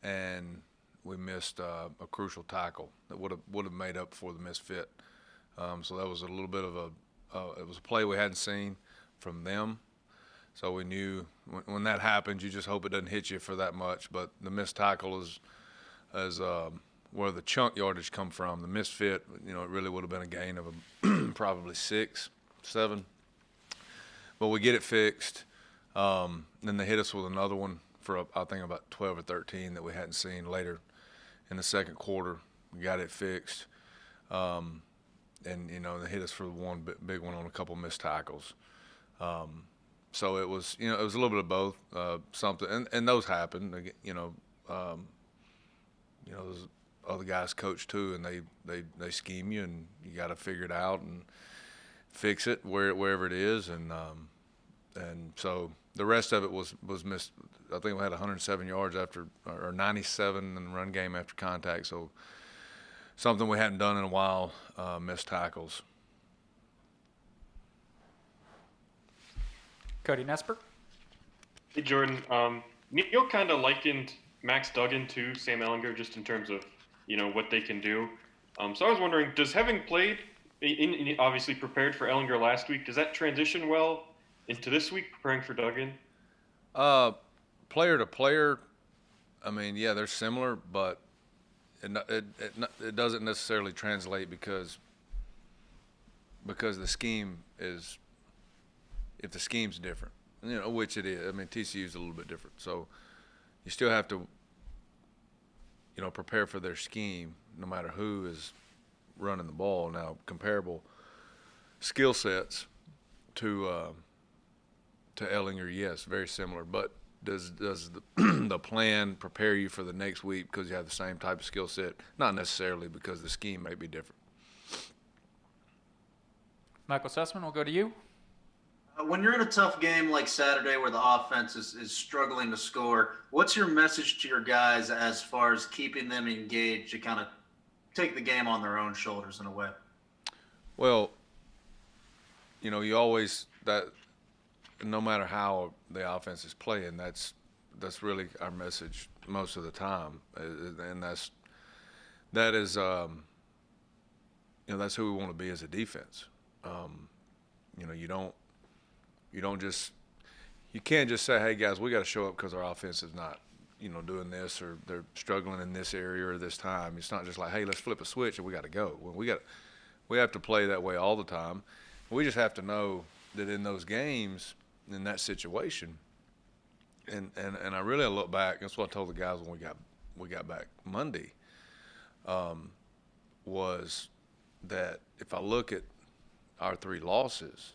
and we missed a crucial tackle that would have made up for the misfit. So that was a little bit of it was a play we hadn't seen from them. So we knew when that happens, you just hope it doesn't hit you for that much. But the missed tackle is where the chunk yardage come from. The misfit, it really would have been a gain of probably 6, 7. But we get it fixed. Then they hit us with another one for I think about 12 or 13 that we hadn't seen later in the second quarter. We got it fixed. And they hit us for one big one on a couple missed tackles. So it was it was a little bit of both. Something and those happen. Those other guys coach too, and they scheme you, and you got to figure it out and fix it wherever it is, and so the rest of it was missed. I think we had 107 yards or 97 in the run game after contact. So something we hadn't done in a while, missed tackles. Cody Nesper. Hey, Jordan. Neal kind of likened Max Duggan to Sam Ehlinger just in terms of, what they can do. So I was wondering, does having played, obviously prepared for Ehlinger last week, does that transition well into this week, preparing for Duggan? Player to player, yeah, they're similar, but it doesn't necessarily translate because the scheme is, if the scheme's different, which it is. TCU is a little bit different, so you still have to, prepare for their scheme, no matter who is running the ball. Now, comparable skill sets to Ehlinger, yes, very similar. But does the plan prepare you for the next week because you have the same type of skill set? Not necessarily, because the scheme may be different. Michael Sussman, we'll go to you. When you're in a tough game like Saturday where the offense is struggling to score, what's your message to your guys as far as keeping them engaged to kind of take the game on their own shoulders in a way? Well, you always, that no matter how the offense is playing, that's really our message most of the time, and that's who we want to be as a defense. You can't just say, hey guys, we got to show up because our offense is not, doing this, or they're struggling in this area or this time. It's not just like, hey, let's flip a switch and we got to go. Well, we have to play that way all the time. We just have to know that in those games, in that situation, and I really look back. That's what I told the guys when we got back Monday. Was that if I look at our 3 losses,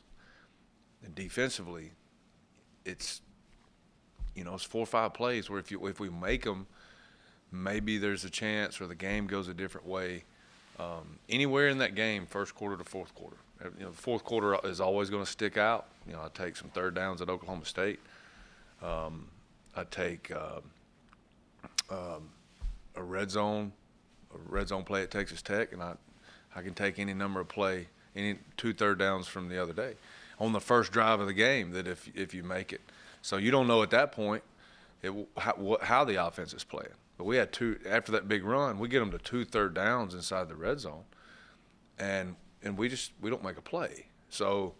and defensively, it's 4 or 5 plays where if we make them, maybe there's a chance, or the game goes a different way. Anywhere in that game, first quarter to fourth quarter. The fourth quarter is always going to stick out. I take some third downs at Oklahoma State. I take a red zone play at Texas Tech, and I can take any number of any 2 third downs from the other day on the first drive of the game, that if you make it. So you don't know at that point how the offense is playing. But we had 2 after that big run. We get them to 2 third downs inside the red zone, and we don't make a play. So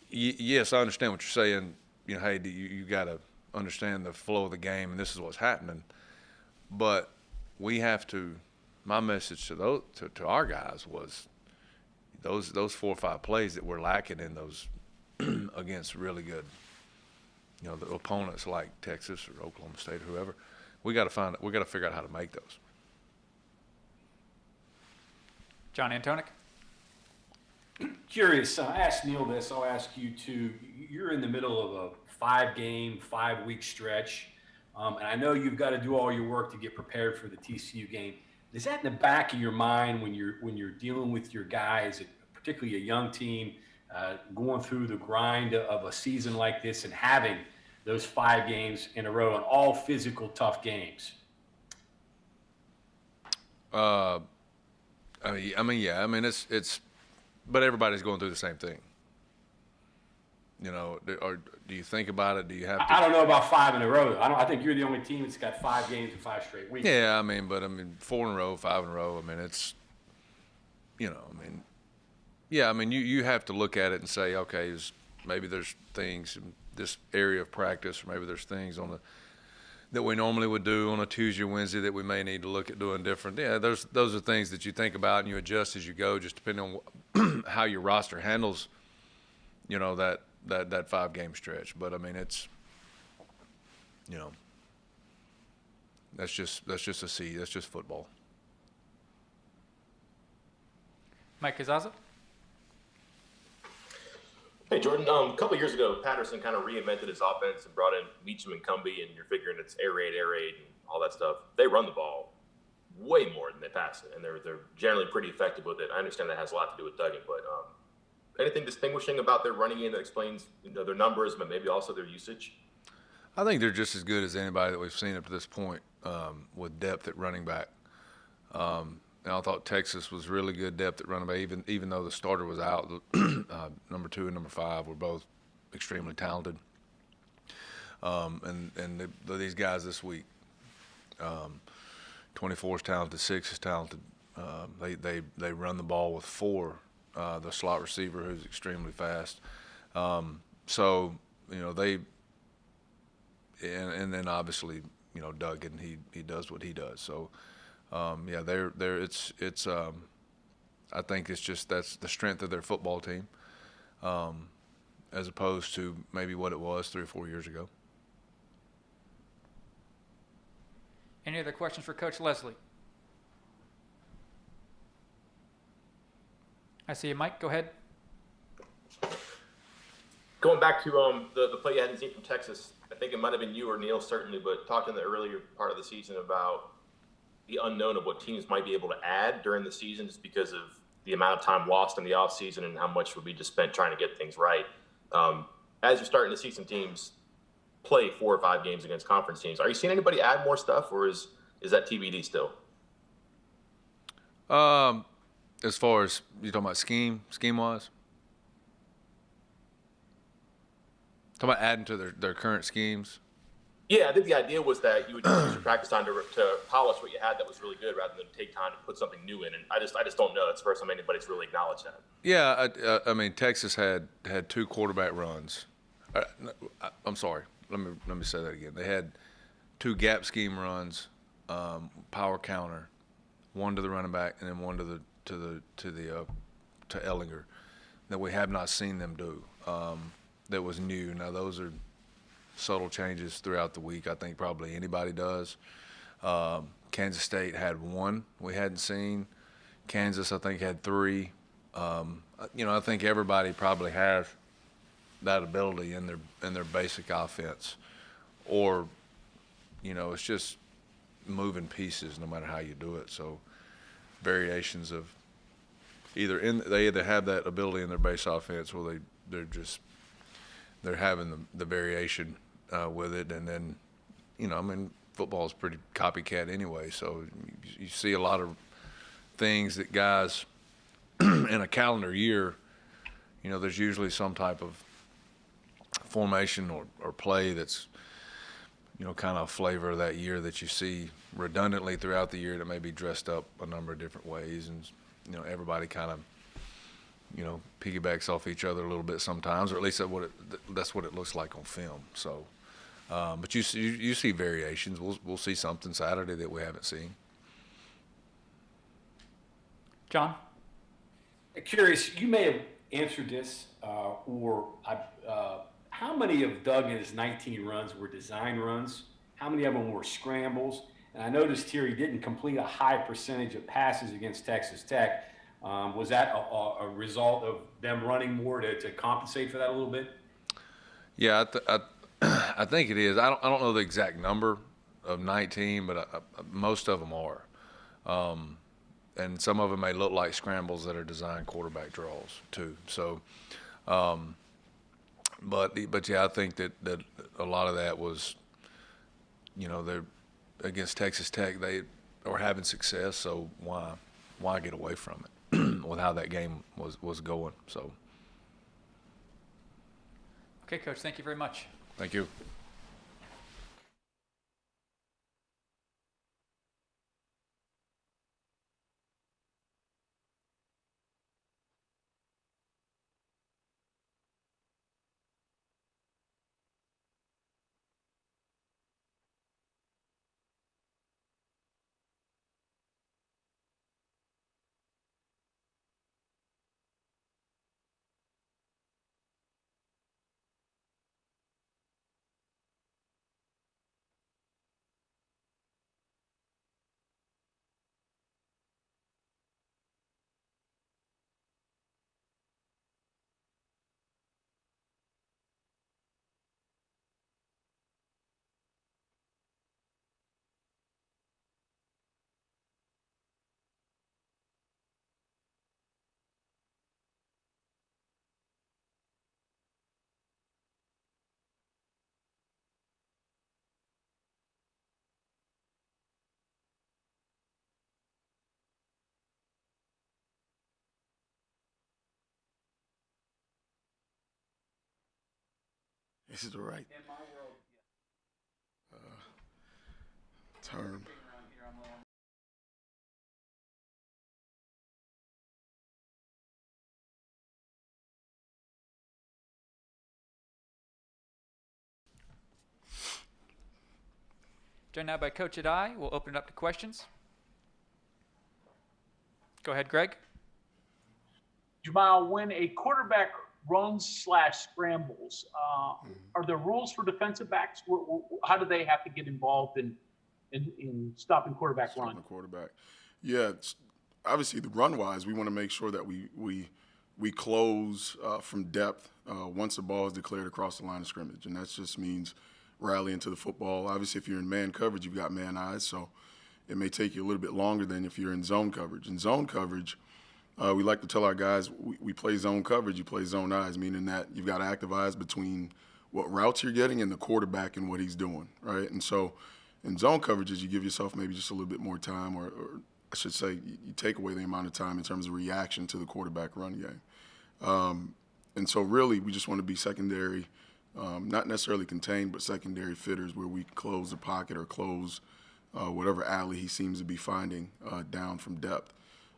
yes, I understand what you're saying. Hey, you got to understand the flow of the game, and this is what's happening. But we have to. My message to our guys was those 4 or 5 plays that we're lacking in those against really good, the opponents like Texas or Oklahoma State or whoever. We got to figure out how to make those. John Antonic. Curious. I asked Neal this. I'll ask you too. You're in the middle of a 5-game, 5-week stretch And I know you've got to do all your work to get prepared for the TCU game. Is that in the back of your mind when you're dealing with your guys, particularly a young team, going through the grind of a season like this and having those 5 games in a row and all physical, tough games? I mean, yeah. I mean, it's, but everybody's going through the same thing. You know, or do you think about it? Do you have to? I don't know about 5 in a row. I think you're the only team that's got 5 games in 5 straight weeks. Yeah, I mean, 4 in a row, 5 in a row. I mean, it's, yeah. I mean, you have to look at it and say, okay, maybe there's things in this area of practice, or maybe there's things that we normally would do on a Tuesday or Wednesday that we may need to look at doing different. Yeah, those are things that you think about and you adjust as you go, just depending on how your roster handles, that 5-game stretch. But I mean, it's, that's just that's just football. Mike Kazaza. Hey, Jordan. A couple of years ago, Patterson kind of reinvented his offense and brought in Meacham and Cumbie, and you're figuring it's air raid, and all that stuff. They run the ball way more than they pass it, and they're generally pretty effective with it. I understand that has a lot to do with Duggan, but anything distinguishing about their running game that explains their numbers, but maybe also their usage? I think they're just as good as anybody that we've seen up to this point with depth at running back. And I thought Texas was really good depth at running back, even though the starter was out. Number 2 and number 5 were both extremely talented. And these guys this week, 24 is talented, 6 is talented. They run the ball with 4. The slot receiver who's extremely fast. So they and then obviously Duggan he does what he does. So. Yeah, it's I think it's just that's the strength of their football team, as opposed to maybe what it was 3 or 4 years ago. Any other questions for Coach Lesley? I see you, Mike. Go ahead. Going back to the play you hadn't seen from Texas, I think it might have been you or Neal certainly, but talked in the earlier part of the season about the unknown of what teams might be able to add during the season just because of the amount of time lost in the offseason and how much would be just spent trying to get things right. As you're starting to see some teams play 4 or 5 games against conference teams, are you seeing anybody add more stuff, or is that TBD still? As far as you talking about scheme-wise? Talking about adding to their current schemes? Yeah, I think the idea was that you would use your practice time to polish what you had that was really good rather than take time to put something new in. And I just don't know. It's the first time anybody's really acknowledged that. Yeah, I mean, Texas had 2 quarterback runs. I'm sorry. Let me say that again. They had 2 gap scheme runs, power counter, 1 to the running back, and then 1 to Ellinger that we have not seen them do. That was new. Now those are subtle changes throughout the week. I think probably anybody does. Kansas State had 1 we hadn't seen. Kansas, I think, had 3. I think everybody probably has that ability in their basic offense, or it's just moving pieces no matter how you do it. So variations of they either have that ability in their base offense, or they're having the variation with it. And then, football is pretty copycat anyway. So you see a lot of things that guys in a calendar year, there's usually some type of formation or play that's, kind of flavor of that year that you see redundantly throughout the year that may be dressed up a number of different ways. And, everybody kind of, piggybacks off each other a little bit sometimes, or at least that's what it looks like on film. So, but you see variations. We'll see something Saturday that we haven't seen. John? Curious, you may have answered this, how many of Duggan's 19 runs were design runs? How many of them were scrambles? And I noticed here he didn't complete a high percentage of passes against Texas Tech. Was that a result of them running more to compensate for that a little bit? Yeah, I think it is. I don't know the exact number of 19, but most of them are. And some of them may look like scrambles that are designed quarterback draws too. So, but yeah, I think that a lot of that was, they're against Texas Tech. They are having success, so why get away from it with how that game was going? So. Okay, Coach. Thank you very much. Thank you. This is the right term. Joined now by Coach Adai. We'll open it up to questions. Go ahead, Greg. Jamal, when a quarterback runs/scrambles, are there rules for defensive backs? How do they have to get involved in stopping quarterback run? The quarterback. Yeah, it's, obviously the run-wise, we want to make sure that we close from depth once the ball is declared across the line of scrimmage, and that just means rallying to the football. Obviously, if you're in man coverage, you've got man eyes, so it may take you a little bit longer than if you're in zone coverage. In zone coverage, we like to tell our guys we play zone coverage, you play zone eyes, meaning that you've got active eyes between what routes you're getting and the quarterback and what he's doing, right? And so in zone coverages, you give yourself maybe just a little bit more time, or I should say you take away the amount of time in terms of reaction to the quarterback run game. And so really we just want to be secondary, not necessarily contained, but secondary fitters where we close the pocket or close whatever alley he seems to be finding down from depth.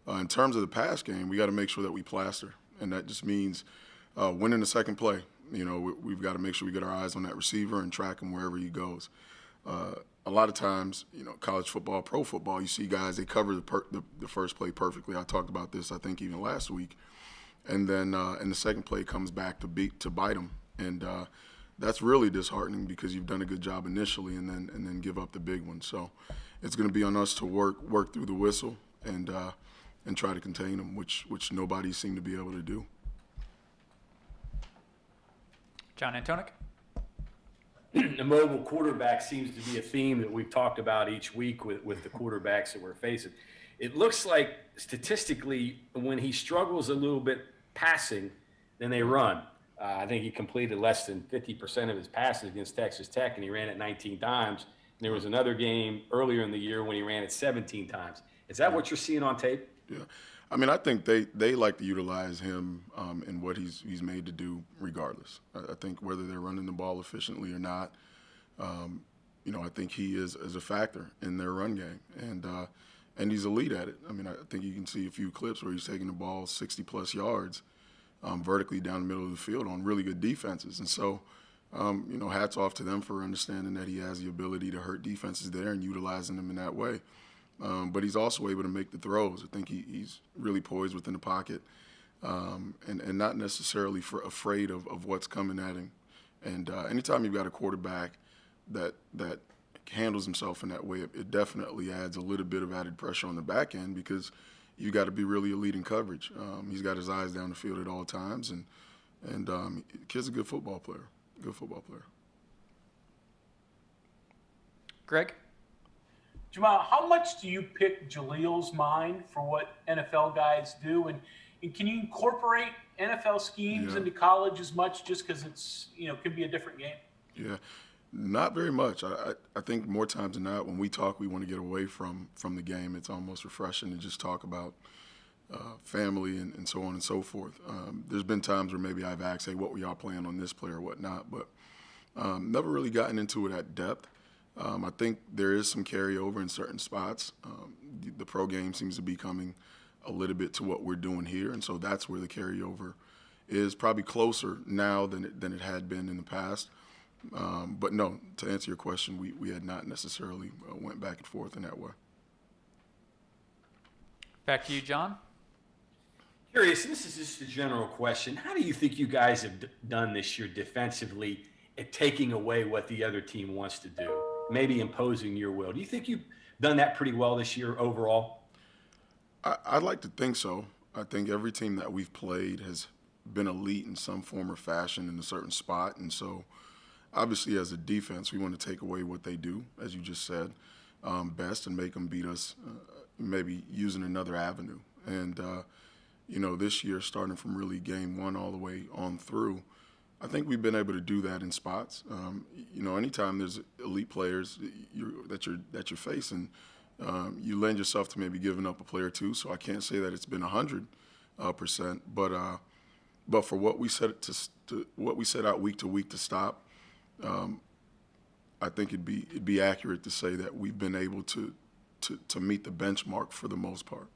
In terms of the pass game, we got to make sure that we plaster, and that just means winning the second play. We've got to make sure we get our eyes on that receiver and track him wherever he goes. A lot of times, college football, pro football, you see guys, they cover the first play perfectly. I talked about this, I think, even last week. And then and the second play comes back to bite them. And that's really disheartening because you've done a good job initially and then give up the big one. So it's going to be on us to work through the whistle and try to contain them, which nobody seemed to be able to do. John Antonic. The mobile quarterback seems to be a theme that we've talked about each week with the quarterbacks that we're facing. It looks like statistically when he struggles a little bit passing, then they run. I think he completed less than 50% of his passes against Texas Tech, and he ran it 19 times. And there was another game earlier in the year when he ran it 17 times. Is that what you're seeing on tape? Yeah. I mean, I think they like to utilize him in what he's made to do regardless. I think whether they're running the ball efficiently or not, I think he is a factor in their run game. And he's elite at it. I mean, I think you can see a few clips where he's taking the ball 60-plus yards vertically down the middle of the field on really good defenses. And so, hats off to them for understanding that he has the ability to hurt defenses there and utilizing them in that way. But he's also able to make the throws. I think he's really poised within the pocket and not necessarily afraid of what's coming at him. And anytime you've got a quarterback that handles himself in that way, it definitely adds a little bit of added pressure on the back end because you got to be really elite in coverage. He's got his eyes down the field at all times, and the kid's a good football player. Good football player. Greg? Jamal, how much do you pick Jaleel's mind for what NFL guys do? And can you incorporate NFL schemes into college as much just because it's, can be a different game? Yeah, not very much. I think more times than not, when we talk, we want to get away from the game. It's almost refreshing to just talk about family and so on and so forth. There's been times where maybe I've asked, hey, what were y'all playing on this play or whatnot, but never really gotten into it at depth. I think there is some carryover in certain spots. The pro game seems to be coming a little bit to what we're doing here, and so that's where the carryover is probably closer now than it had been in the past. But no, to answer your question, we had not necessarily went back and forth in that way. Back to you, John. Curious, this is just a general question. How do you think you guys have done this year defensively at taking away what the other team wants to do, maybe imposing your will? Do you think you've done that pretty well this year overall? I'd like to think so. I think every team that we've played has been elite in some form or fashion in a certain spot. And so obviously as a defense, we want to take away what they do, as you just said, best and make them beat us, maybe using another avenue. And, this year, starting from really game one all the way on through, I think we've been able to do that in spots. Anytime there's elite players that you're facing, you lend yourself to maybe giving up a player or two. So I can't say that it's been 100%, but for what we set out week to week to stop, I think it'd be accurate to say that we've been able to meet the benchmark for the most part.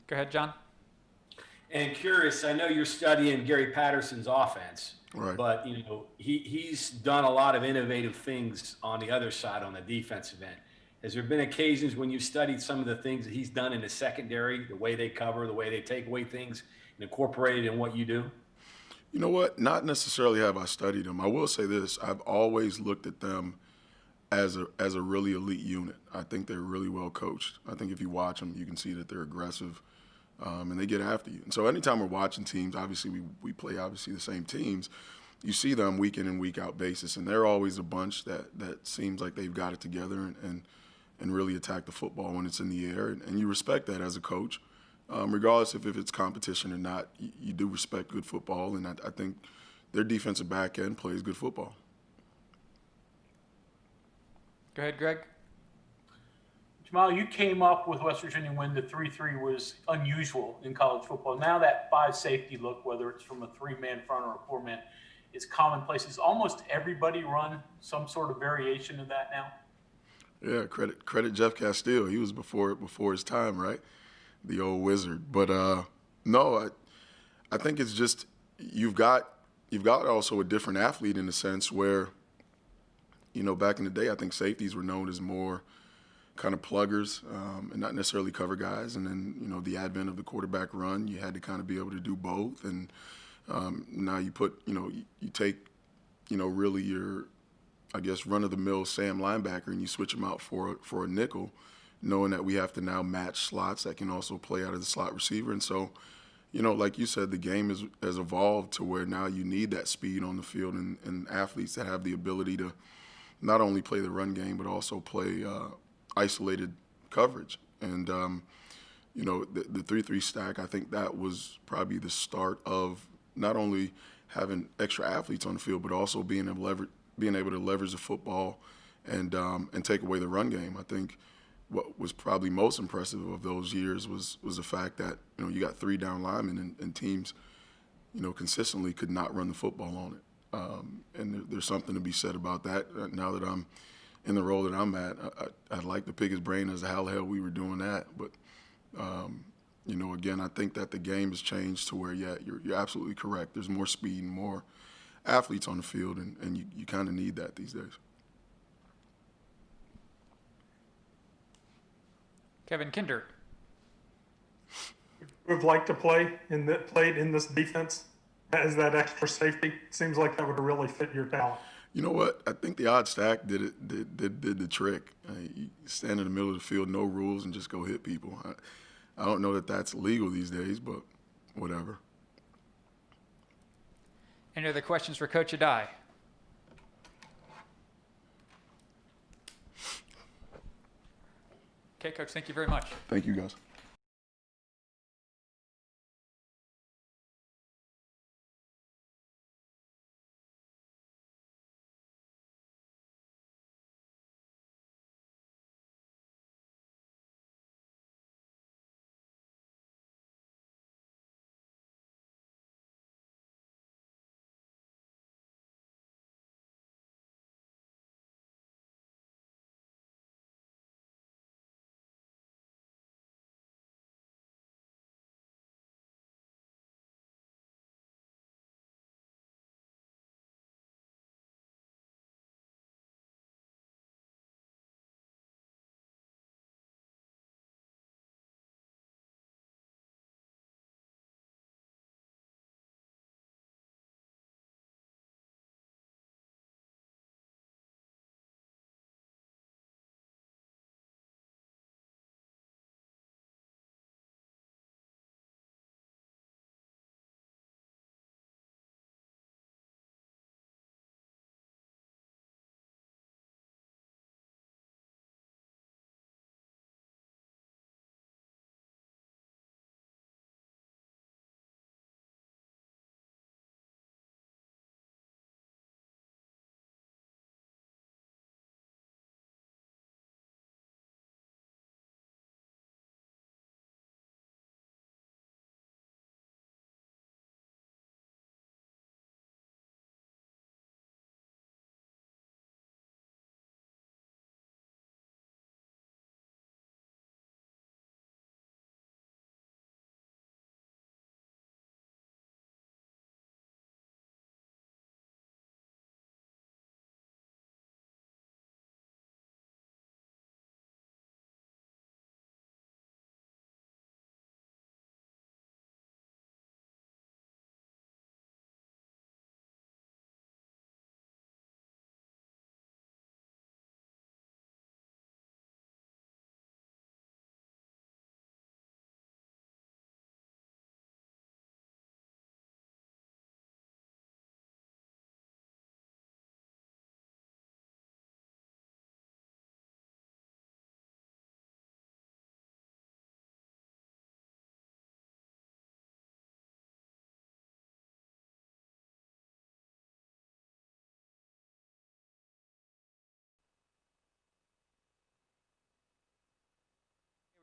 Go ahead, John. And curious, I know you're studying Gary Patterson's offense, right? But he's done a lot of innovative things on the other side on the defensive end. Has there been occasions when you've studied some of the things that he's done in the secondary, the way they cover, the way they take away things, and incorporate it in what you do? You know what? Not necessarily have I studied them. I will say this: I've always looked at them as a really elite unit. I think they're really well coached. I think if you watch them, you can see that they're aggressive. And they get after you. And so anytime we're watching teams, obviously we play obviously the same teams, you see them week in and week out basis, and they're always a bunch that seems like they've got it together and really attack the football when it's in the air. And you respect that as a coach. Regardless if it's competition or not, you do respect good football, and I think their defensive back end plays good football. Go ahead, Greg. Jamal, you came up with West Virginia when the 3-3 was unusual in college football. Now that 5 safety look, whether it's from a 3-man front or a 4-man, is commonplace. Is almost everybody run some sort of variation of that now? Yeah, credit Jeff Castile. He was before his time, right? The old wizard. But no, I think it's just you've got also a different athlete in the sense where, back in the day, I think safeties were known as more kind of pluggers and not necessarily cover guys. And then, the advent of the quarterback run, you had to kind of be able to do both. And now you put, you take, really your, I guess, run-of-the-mill Sam linebacker and you switch him out for a nickel, knowing that we have to now match slots that can also play out of the slot receiver. And so, like you said, the game has evolved to where now you need that speed on the field and athletes that have the ability to not only play the run game but also play isolated coverage. And, the 3-3 stack, I think that was probably the start of not only having extra athletes on the field, but also being able to leverage the football and take away the run game. I think what was probably most impressive of those years was the fact that, you got 3 down linemen and teams, consistently could not run the football on it. And there's something to be said about that. Now that I'm in the role that I'm at, I'd like to pick his brain as to how the hell we were doing that. But, again, I think that the game has changed to where, yeah, you're absolutely correct. There's more speed and more athletes on the field, and you kind of need that these days. Kevin Kinder. Would like to played in this defense as that extra safety? Seems like that would really fit your talent. You know what? I think the odd stack did the trick. You stand in the middle of the field, no rules, and just go hit people. I don't know that that's legal these days, but whatever. Any other questions for Coach Adai? Okay, Coach, thank you very much. Thank you, guys.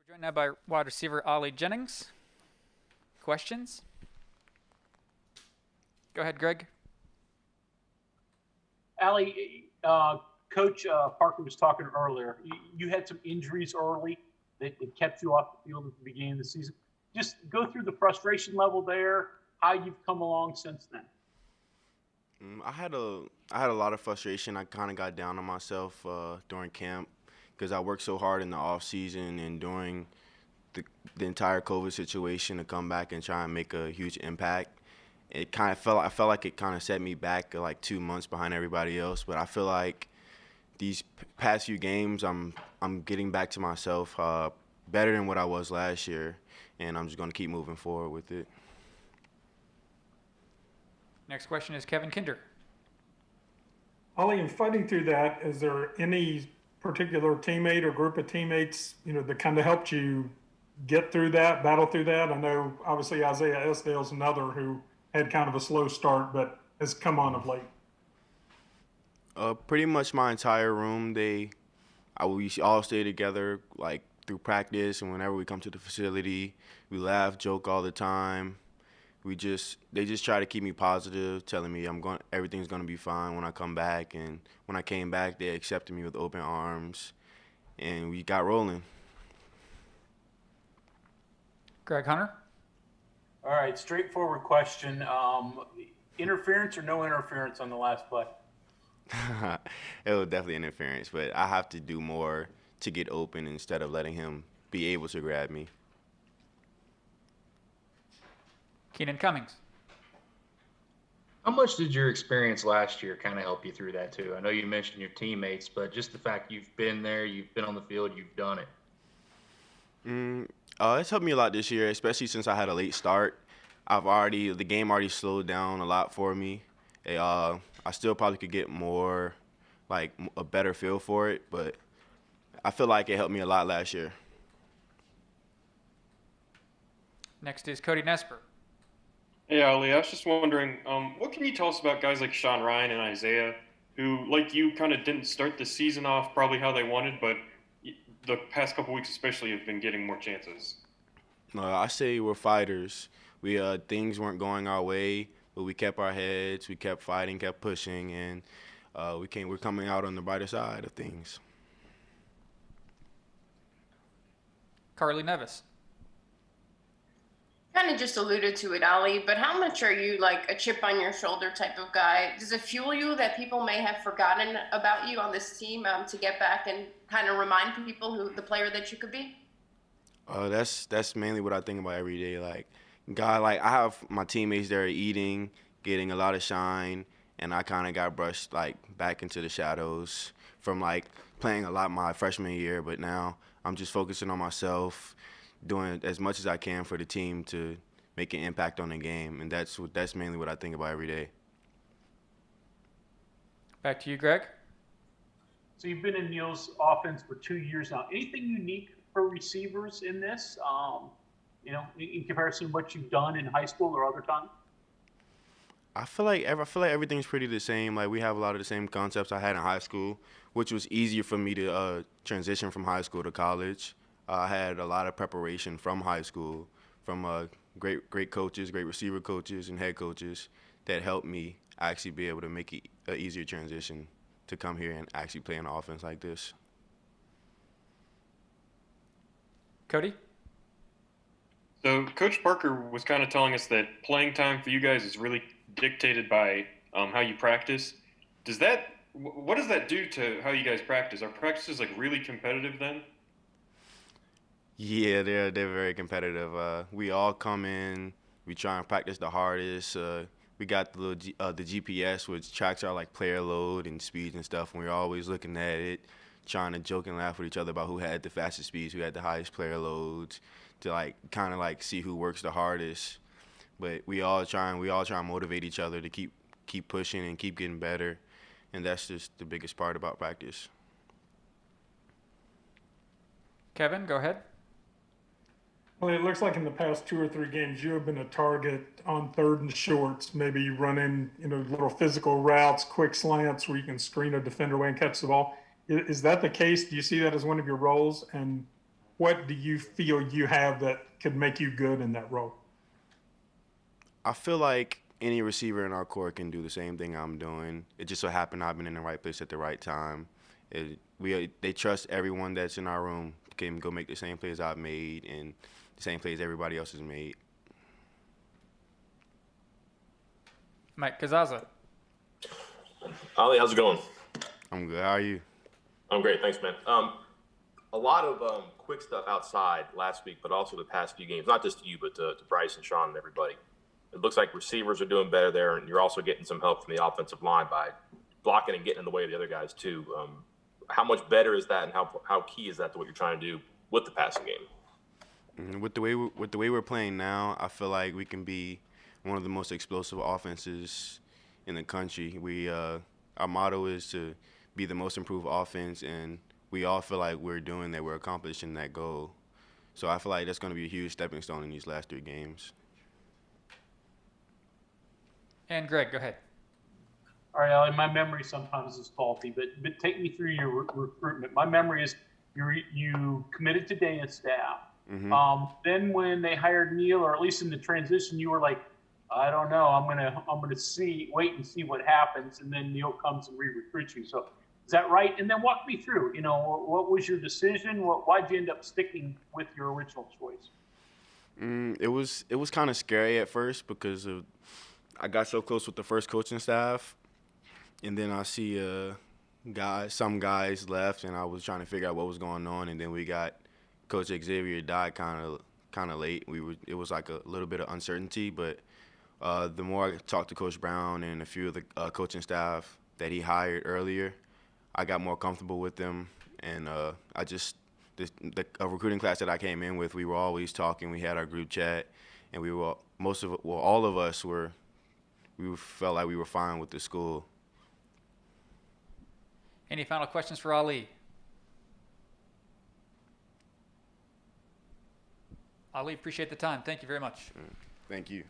We're joined now by wide receiver Ollie Jennings. Questions? Go ahead, Greg. Allie, Coach Parker was talking earlier. You had some injuries early that kept you off the field at the beginning of the season. Just go through the frustration level there, how you've come along since then. I had a lot of frustration. I kind of got down on myself during camp because I worked so hard in the off season and during the entire COVID situation to come back and try and make a huge impact. I felt like it kind of set me back like 2 months behind everybody else. But I feel like these past few games, I'm getting back to myself better than what I was last year, and I'm just going to keep moving forward with it. Next question is Kevin Kinder. Ollie, in fighting through that, is there any particular teammate or group of teammates, that kind of helped you get through that, battle through that? I know obviously Isaiah Esdale's another who had kind of a slow start, but has come on of late. Pretty much my entire room, we all stay together like through practice, and whenever we come to the facility, we laugh, joke all the time. They just try to keep me positive, telling me everything's gonna be fine when I come back. And when I came back, they accepted me with open arms, and we got rolling. Greg Hunter. All right, straightforward question. Interference or no interference on the last play? It was definitely interference, but I have to do more to get open instead of letting him be able to grab me. Keenan Cummings. How much did your experience last year kind of help you through that too? I know you mentioned your teammates, but just the fact you've been there, you've been on the field, you've done it. It's helped me a lot this year, especially since I had a late start. The game already slowed down a lot for me. I still probably could get more, like a better feel for it, but I feel like it helped me a lot last year. Next is Cody Nesper. Hey, Ali, I was just wondering, what can you tell us about guys like Sean Ryan and Isaiah, who, like you, kind of didn't start the season off probably how they wanted, but the past couple weeks especially have been getting more chances? I say we're fighters. We things weren't going our way, but we kept our heads, we kept fighting, kept pushing, and we're coming out on the brighter side of things. Carly Nevis. Kind of just alluded to it, Ali, but how much are you like a chip on your shoulder type of guy? Does it fuel you that people may have forgotten about you on this team to get back and kind of remind people who the player that you could be? That's mainly what I think about every day. Like, I have my teammates that are eating, getting a lot of shine, and I kind of got brushed like back into the shadows from like playing a lot my freshman year, but now I'm just focusing on myself, doing as much as I can for the team to make an impact on the game, and that's mainly what I think about every day. Back to you, Greg. So you've been in Neal's offense for 2 years now. Anything unique for receivers in this, in comparison to what you've done in high school or other times? I feel like everything's pretty the same. Like, we have a lot of the same concepts I had in high school, which was easier for me to transition from high school to college. I had a lot of preparation from high school, from great coaches, great receiver coaches, and head coaches that helped me actually be able to make it an easier transition to come here and actually play an offense like this. Cody? So Coach Parker was kind of telling us that playing time for you guys is really dictated by how you practice. What does that do to how you guys practice? Are practices like really competitive then? Yeah, they're very competitive. We all come in, we try and practice the hardest. We got the GPS, which tracks our like player load and speeds and stuff, and we're always looking at it, trying to joke and laugh with each other about who had the fastest speeds, who had the highest player loads, to like kind of like see who works the hardest. But we all try and motivate each other to keep pushing and keep getting better, and that's just the biggest part about practice. Kevin, go ahead. Well, it looks like in the past 2 or 3 games, you have been a target on 3rd and shorts, maybe running, little physical routes, quick slants where you can screen a defender away and catch the ball. Is that the case? Do you see that as one of your roles? And what do you feel you have that could make you good in that role? I feel like any receiver in our court can do the same thing I'm doing. It just so happened I've been in the right place at the right time. They trust everyone that's in our room can go make the same plays I've made and the same plays everybody else has made. Mike Kazaza. Ali, how's it going? I'm good. How are you? I'm great. Thanks, man. A lot of quick stuff outside last week, but also the past few games, not just to you, but to Bryce and Sean and everybody. It looks like receivers are doing better there, and you're also getting some help from the offensive line by blocking and getting in the way of the other guys, too. How much better is that, and how key is that to what you're trying to do with the passing game? With the way we're playing now, I feel like we can be one of the most explosive offenses in the country. Our motto is to be the most improved offense, and we all feel like we're doing that. We're accomplishing that goal. So I feel like that's going to be a huge stepping stone in these last 3 games. And Greg, go ahead. All right, Allie, my memory sometimes is faulty, but take me through your recruitment. My memory is you committed to Dana's staff. Mm-hmm. Then when they hired Neal, or at least in the transition, you were like, I don't know, I'm gonna wait and see what happens, and then Neal comes and re-recruits you. So is that right? And then walk me through. What was your decision? Why'd you end up sticking with your original choice? It was kind of scary at first because I got so close with the first coaching staff, and then I see some guys left, and I was trying to figure out what was going on, and then we got Coach Xavier died kind of late. It was like a little bit of uncertainty, but the more I talked to Coach Brown and a few of the coaching staff that he hired earlier, I got more comfortable with them, and the recruiting class that I came in with, we were always talking. We had our group chat, and all of us felt like we were fine with the school. Any final questions for Ali? Ali, appreciate the time. Thank you very much. Thank you.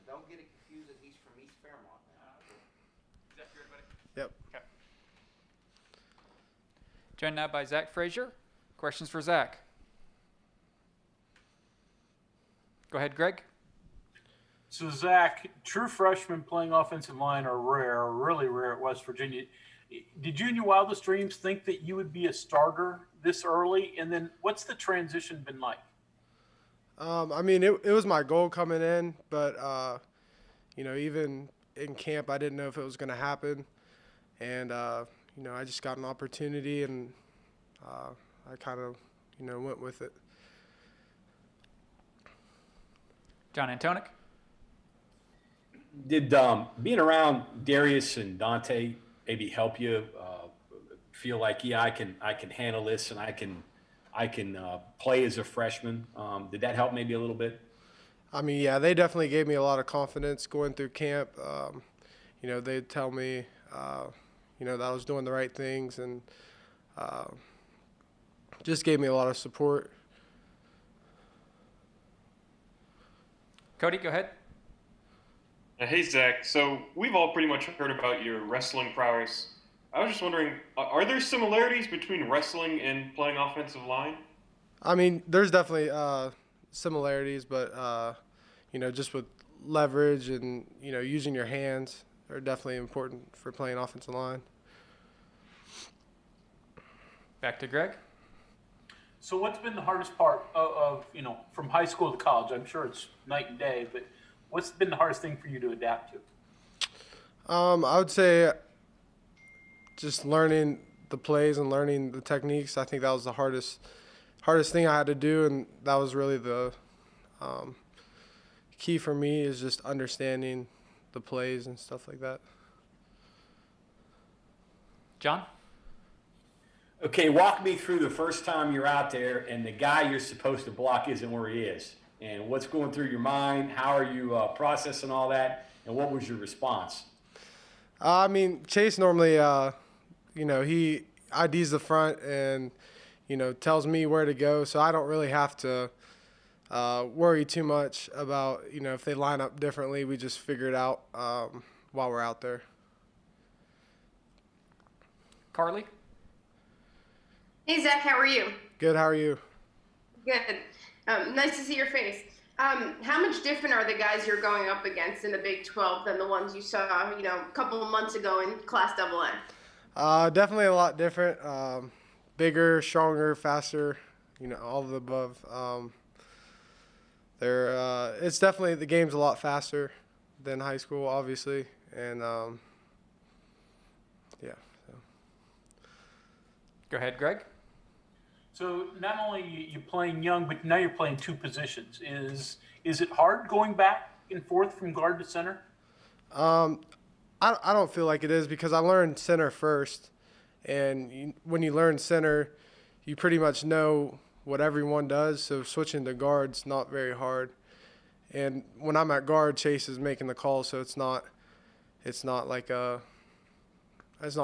Don't get it confused that he's from East Fairmont now. Is that good, buddy? Yep. Okay. Joined now by Zach Frazier. Questions for Zach? Go ahead, Greg. So, Zach, true freshmen playing offensive line are rare, really rare at West Virginia. Did you in your wildest dreams think that you would be a starter this early? And then what's the transition been like? I mean, it was my goal coming in, but, even in camp, I didn't know if it was going to happen. And, I just got an opportunity, and I kind of, went with it. John Antonic. Did being around Darius and Dante maybe help you feel like, yeah, I can handle this and I can play as a freshman? Did that help maybe a little bit? I mean, yeah, they definitely gave me a lot of confidence going through camp. They'd tell me, that I was doing the right things, and just gave me a lot of support. Cody, go ahead. Hey, Zach. So we've all pretty much heard about your wrestling prowess. I was just wondering, are there similarities between wrestling and playing offensive line? I mean, there's definitely similarities, but, just with leverage and, using your hands are definitely important for playing offensive line. Back to Greg. So what's been the hardest part of from high school to college? I'm sure it's night and day, but what's been the hardest thing for you to adapt to? I would say just learning the plays and learning the techniques. I think that was the hardest thing I had to do, and that was really the key for me, is just understanding the plays and stuff like that. John? Okay, walk me through the first time you're out there and the guy you're supposed to block isn't where he is. And what's going through your mind? How are you processing all that? And what was your response? I mean, Chase normally, he IDs the front and, tells me where to go. So I don't really have to worry too much about, if they line up differently. We just figure it out while we're out there. Carly? Hey, Zach, how are you? Good, how are you? Good. Nice to see your face. How much different are the guys you're going up against in the Big 12 than the ones you saw, a couple of months ago in Class AA? Definitely a lot different. Bigger, stronger, faster, all of the above. It's definitely, the game's a lot faster than high school, obviously, and yeah. So. Go ahead, Greg. So not only you playing young, but now you're playing two positions. Is it hard going back and forth from guard to center? I don't feel like it is, because I learned center first, And when you learn center, you pretty much know what everyone does, so switching to guard's not very hard. And when I'm at guard, Chase is making the call, so it's not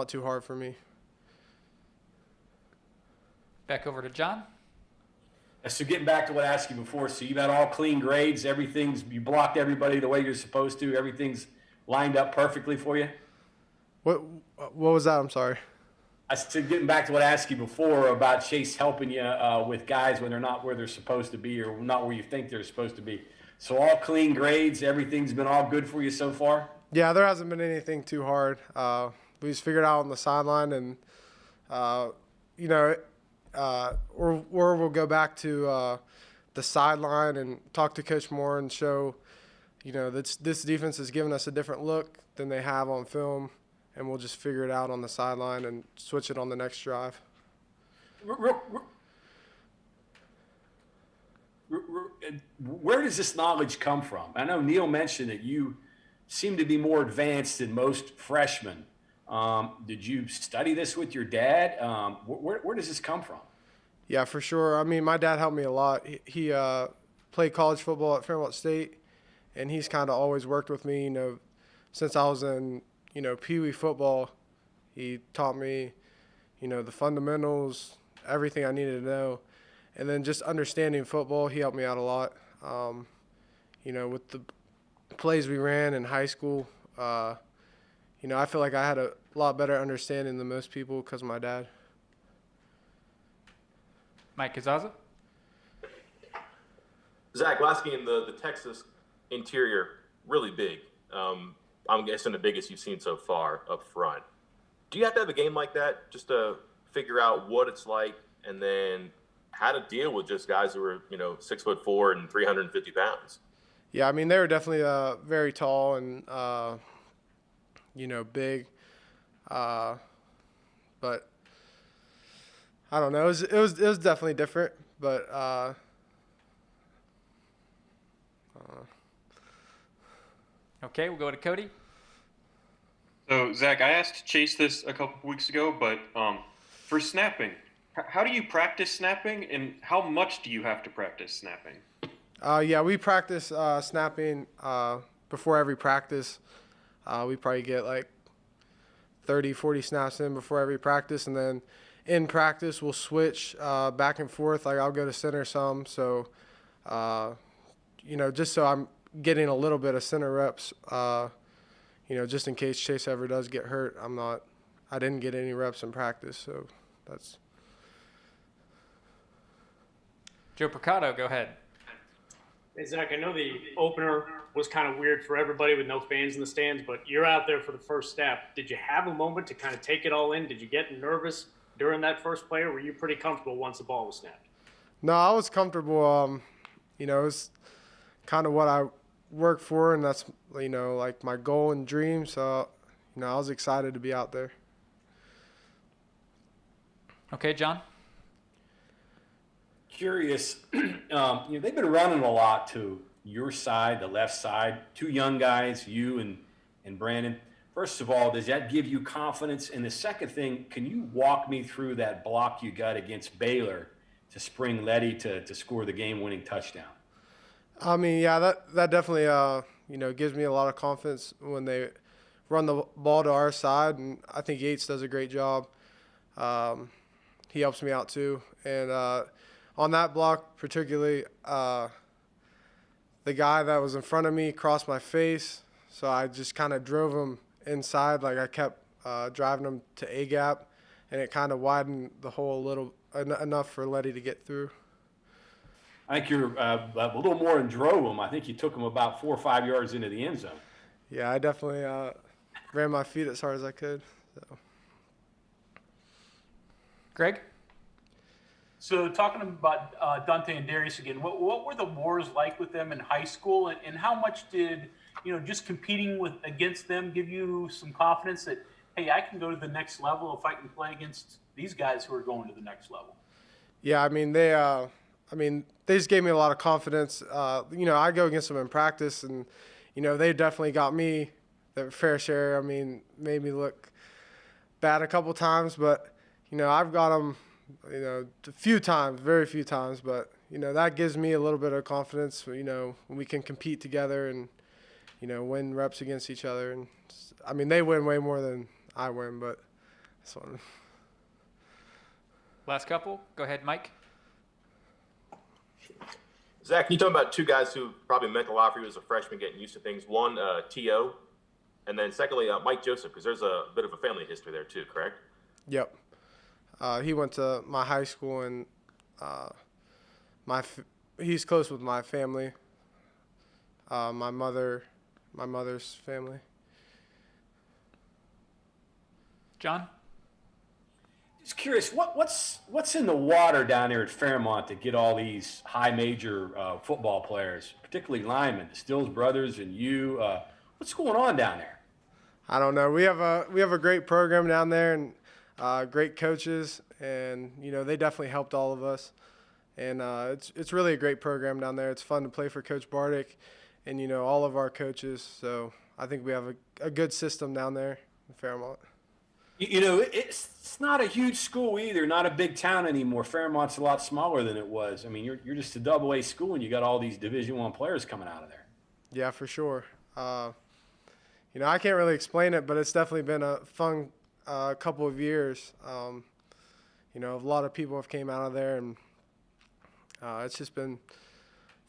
too hard for me. Back over to John. So getting back to what I asked you before, so you've had all clean grades, you blocked everybody the way you're supposed to, everything's lined up perfectly for you? What was that? I'm sorry. I said, getting back to what I asked you before about Chase helping you with guys when they're not where they're supposed to be or not where you think they're supposed to be. So all clean grades, everything's been all good for you so far? Yeah, there hasn't been anything too hard. We just figured out on the sideline, and or we'll go back to the sideline and talk to Coach Moore and show, that this defense has given us a different look than they have on film, and we'll just figure it out on the sideline and switch it on the next drive. Where does this knowledge come from? I know Neal mentioned that you seem to be more advanced than most freshmen. Did you study this with your dad? Where does this come from? Yeah, for sure. I mean, my dad helped me a lot. He played college football at Fairmont State, and he's kind of always worked with me, since I was in, Pee Wee football. He taught me, the fundamentals, everything I needed to know. And then just understanding football, he helped me out a lot. With the plays we ran in high school, I feel like I had a lot better understanding than most people because of my dad. Mike Kazaza? Zach, last game, the Texas interior, really big. I'm guessing the biggest you've seen so far up front. Do you have to have a game like that just to figure out what it's like and then how to deal with just guys who are, 6'4" and 350 pounds? Yeah, I mean, they were definitely very tall and, big. But I don't know. It was definitely different, but Okay, we'll go to Cody. So, Zach, I asked Chase this a couple weeks ago, but for snapping, how do you practice snapping, and how much do you have to practice snapping? Yeah, we practice snapping before every practice. We probably get like 30, 40 snaps in before every practice, and then in practice we'll switch back and forth. Like I'll go to center some, so just so I'm getting a little bit of center reps. Just in case Chase ever does get hurt, I didn't get any reps in practice, so that's. Joe Percato, go ahead. Hey, Zach, I know the opener was kind of weird for everybody with no fans in the stands, but you're out there for the first snap. Did you have a moment to kind of take it all in? Did you get nervous during that first play, or were you pretty comfortable once the ball was snapped? No, I was comfortable. It was kind of what I work for, and that's, like my goal and dream. So, I was excited to be out there. Okay, John? Curious, they've been running a lot to your side, the left side, two young guys, you and Brandon. First of all, does that give you confidence? And the second thing, can you walk me through that block you got against Baylor to spring Letty to score the game-winning touchdown? I mean, yeah, that definitely, gives me a lot of confidence when they run the ball to our side, and I think Yates does a great job. He helps me out too, and on that block particularly, the guy that was in front of me crossed my face, so I just kind of drove him inside. Like I kept driving him to A-gap, and it kind of widened the hole a little enough for Letty to get through. I think you're a little more than drove him. I think you took him about 4 or 5 yards into the end zone. Yeah, I definitely ran my feet as hard as I could. So. Greg? So talking about Dante and Darius again, what were the wars like with them in high school, and how much did just competing against them give you some confidence that, hey, I can go to the next level if I can play against these guys who are going to the next level? Yeah, I mean they just gave me a lot of confidence. I go against them in practice, and they definitely got me their fair share. I mean, made me look bad a couple times, but, I've got them, a few times, very few times, but, that gives me a little bit of confidence, when we can compete together and, win reps against each other. And I mean, they win way more than I win, but that's one. Last couple. Go ahead, Mike. Zach, can you talk about two guys who probably meant a lot for you as a freshman getting used to things? One, T.O., and then secondly, Mike Joseph, because there's a bit of a family history there too, correct? Yep. He went to my high school, and he's close with my family, my mother's family. John? Just curious, what's in the water down there at Fairmont to get all these high major football players, particularly linemen, the Stills brothers and you? What's going on down there? I don't know. We have a great program down there, and great coaches, and they definitely helped all of us. And it's really a great program down there. It's fun to play for Coach Bardick, and all of our coaches. So I think we have a good system down there in Fairmont. It's not a huge school either, not a big town anymore. Fairmont's a lot smaller than it was. I mean, you're just a AA school, and you got all these Division I players coming out of there. Yeah, for sure. I can't really explain it, but it's definitely been a fun couple of years. A lot of people have came out of there, and it's just been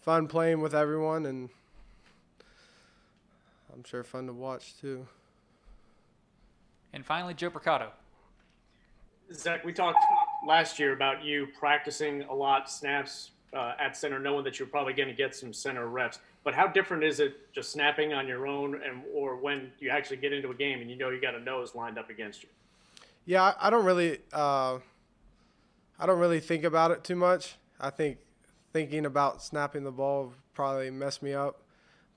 fun playing with everyone, and I'm sure fun to watch too. And finally, Joe Percato. Zach, we talked last year about you practicing a lot snaps at center, knowing that you're probably going to get some center reps. But how different is it just snapping on your own, or when you actually get into a game and you got a nose lined up against you? Yeah, I don't really think about it too much. I think thinking about snapping the ball probably messed me up,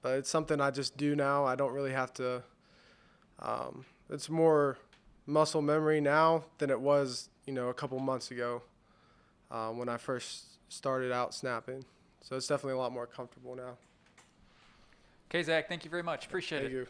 but it's something I just do now. I don't really have to. It's more muscle memory now than it was, a couple months ago when I first started out snapping. So it's definitely a lot more comfortable now. Okay, Zach, thank you very much. Appreciate it. Thank you.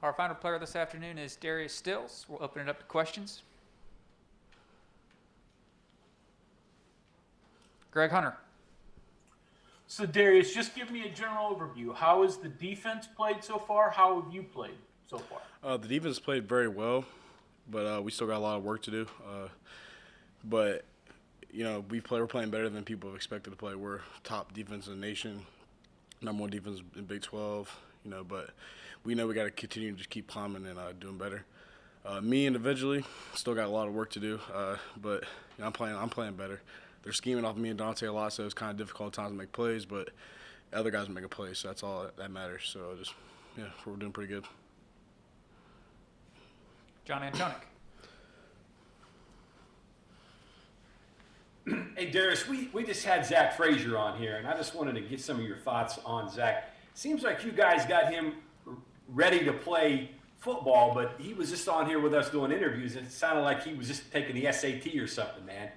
Our final player this afternoon is Darius Stills. We'll open it up to questions. Greg Hunter. So Darius, just give me a general overview. How has the defense played so far? How have you played so far? The defense played very well, but we still got a lot of work to do. But you know, we're playing better than people have expected to play. We're top defense in the nation, number one defense in Big 12. You know, but we know we got to continue to just keep climbing and doing better. Me individually, still got a lot of work to do, but you know, I'm playing better. They're scheming off me and Dante a lot, so it's kind of difficult at times to make plays, but other guys are making plays, so that's all that matters. So just, yeah, we're doing pretty good. John Antonik. Hey, Darius, we just had Zach Frazier on here, and I just wanted to get some of your thoughts on Zach. Seems like you guys got him ready to play football, but he was just on here with us doing interviews, and it sounded like he was just taking the SAT or something, man.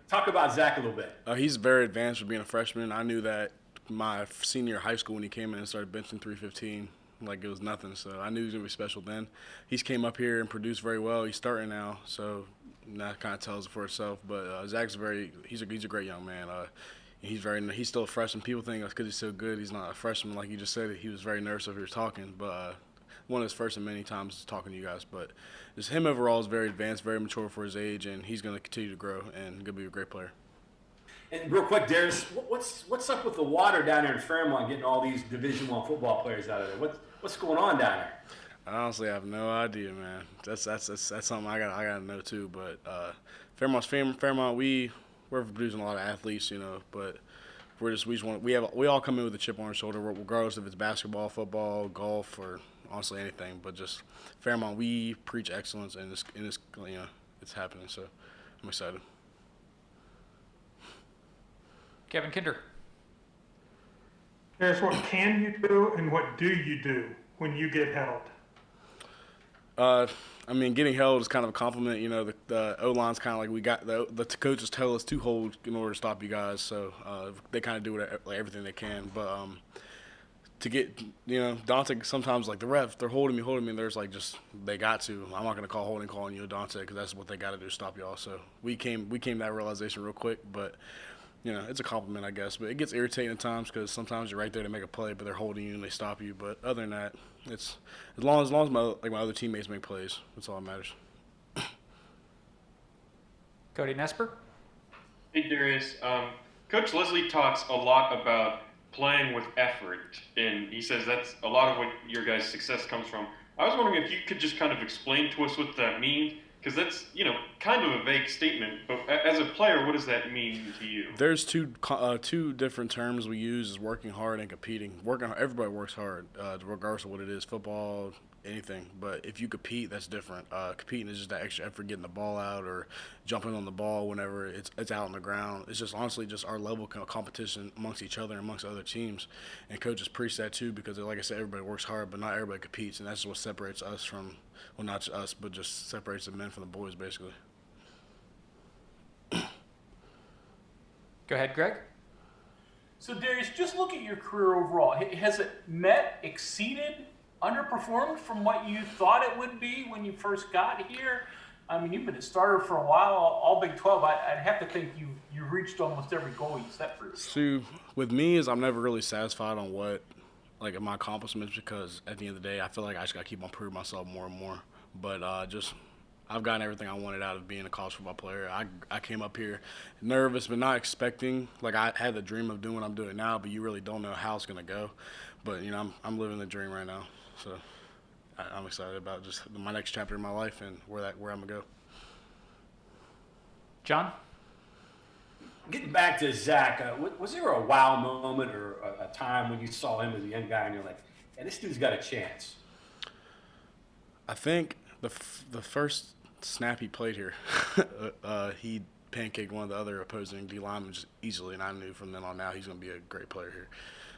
Talk about Zach a little bit. He's very advanced for being a freshman. I knew that my senior high school when he came in and started benching 315 like it was nothing. So I knew he was going to be special then. He's came up here and produced very well. He's starting now, so that kind of tells it for itself. But Zach's he's a great young man. He's still a freshman. People think because he's so good, he's not a freshman. Like you just said, he was very nervous if he was talking. But one of his first and many times talking to you guys. But just him overall is very advanced, very mature for his age, and he's going to continue to grow and going to be a great player. And real quick, Darius, what's up with the water down there in Fairmont, getting all these Division I football players out of there? What's going on down there? I honestly have no idea, man. That's something I gotta know too. But Fairmont, we're producing a lot of athletes, you know. But we all come in with a chip on our shoulder, regardless if it's basketball, football, golf, or honestly anything. But just Fairmont, we preach excellence, and it's happening. So I'm excited. Kevin Kinder. Darius, what can you do and what do you do when you get held? I mean, getting held is kind of a compliment. You know, the O-line's kind of like we got the coaches tell us to hold in order to stop you guys. So they kind of do everything they can. But to get, you know, Dante, sometimes like the ref, they're holding me, and there's like just they got to. I'm not going to call holding calling you Dante because that's what they got to do to stop y'all. So we came to that realization real quick. But you know, it's a compliment, I guess. But it gets irritating at times because sometimes you're right there to make a play, but they're holding you and they stop you. But other than that, it's as long as my other teammates make plays, that's all that matters. Cody Nesper. Hey, Darius. Coach Lesley talks a lot about playing with effort, and he says that's a lot of what your guys' success comes from. I was wondering if you could just kind of explain to us what that means, because that's, you know, kind of a vague statement, but as a player, what does that mean to you? There's two different terms we use: is working hard and competing. Everybody works hard, regardless of what it is, football, anything. But if you compete, that's different. Competing is just that extra effort, getting the ball out or jumping on the ball whenever it's out on the ground. It's just honestly just our level of competition amongst each other and amongst other teams. And coaches preach that too because, like I said, everybody works hard, but not everybody competes, and that's what separates us from, well, not just us, but just separates the men from the boys, basically. Go ahead, Greg. So, Darius, just look at your career overall. Has it met, exceeded, underperformed from what you thought it would be when you first got here? I mean, you've been a starter for a while, all Big 12. I'd have to think you've reached almost every goal you set for yourself. So, with me, is I'm never really satisfied on like my accomplishments because at the end of the day, I feel like I just got to keep on proving myself more and more. But I've gotten everything I wanted out of being a college football player. I came up here nervous but not expecting. Like, I had the dream of doing what I'm doing now, but you really don't know how it's going to go. But, you know, I'm living the dream right now. So I'm excited about just my next chapter in my life and where I'm going to go. John? Getting back to Zach, was there a wow moment or a time when you saw him as a young guy and you're like, hey, this dude's got a chance? I think the first snap he played here, he pancaked one of the other opposing D linemen just easily, and I knew from then on out he's going to be a great player here.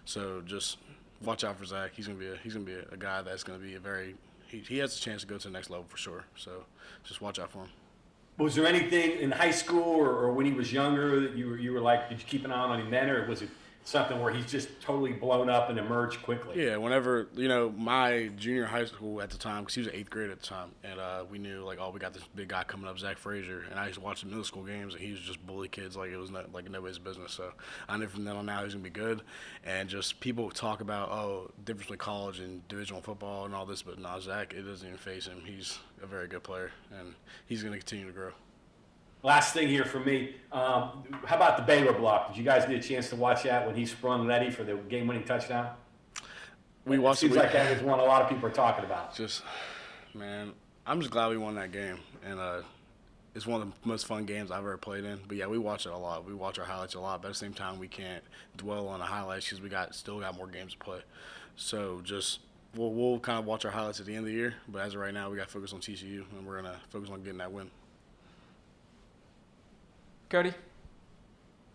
So just watch out for Zach. He's going to be a guy that's going to be he has a chance to go to the next level for sure. So just watch out for him. Was there anything in high school or when he was younger that you were like, did you keep an eye on him then, or was it something where he's just totally blown up and emerged quickly? Yeah, whenever, my junior high school at the time, because he was in 8th grade at the time, and we knew, we got this big guy coming up, Zach Frazier, and I used to watch the middle school games, and he was just bully kids like it was nobody's business. So I knew from then on out he's going to be good. And just people talk about, difference between college and divisional football and all this, but no, Zach, it doesn't even face him. He's a very good player, and he's going to continue to grow. Last thing here for me, how about the Baylor block? Did you guys get a chance to watch that when he sprung Letty for the game-winning touchdown? We watched. Seems like that was one a lot of people are talking about. Man, I'm just glad we won that game, and it's one of the most fun games I've ever played in. But yeah, we watch it a lot. We watch our highlights a lot, but at the same time, we can't dwell on the highlights because we still got more games to play. So we'll kind of watch our highlights at the end of the year. But as of right now, we got to focus on TCU, and we're gonna focus on getting that win. Cody?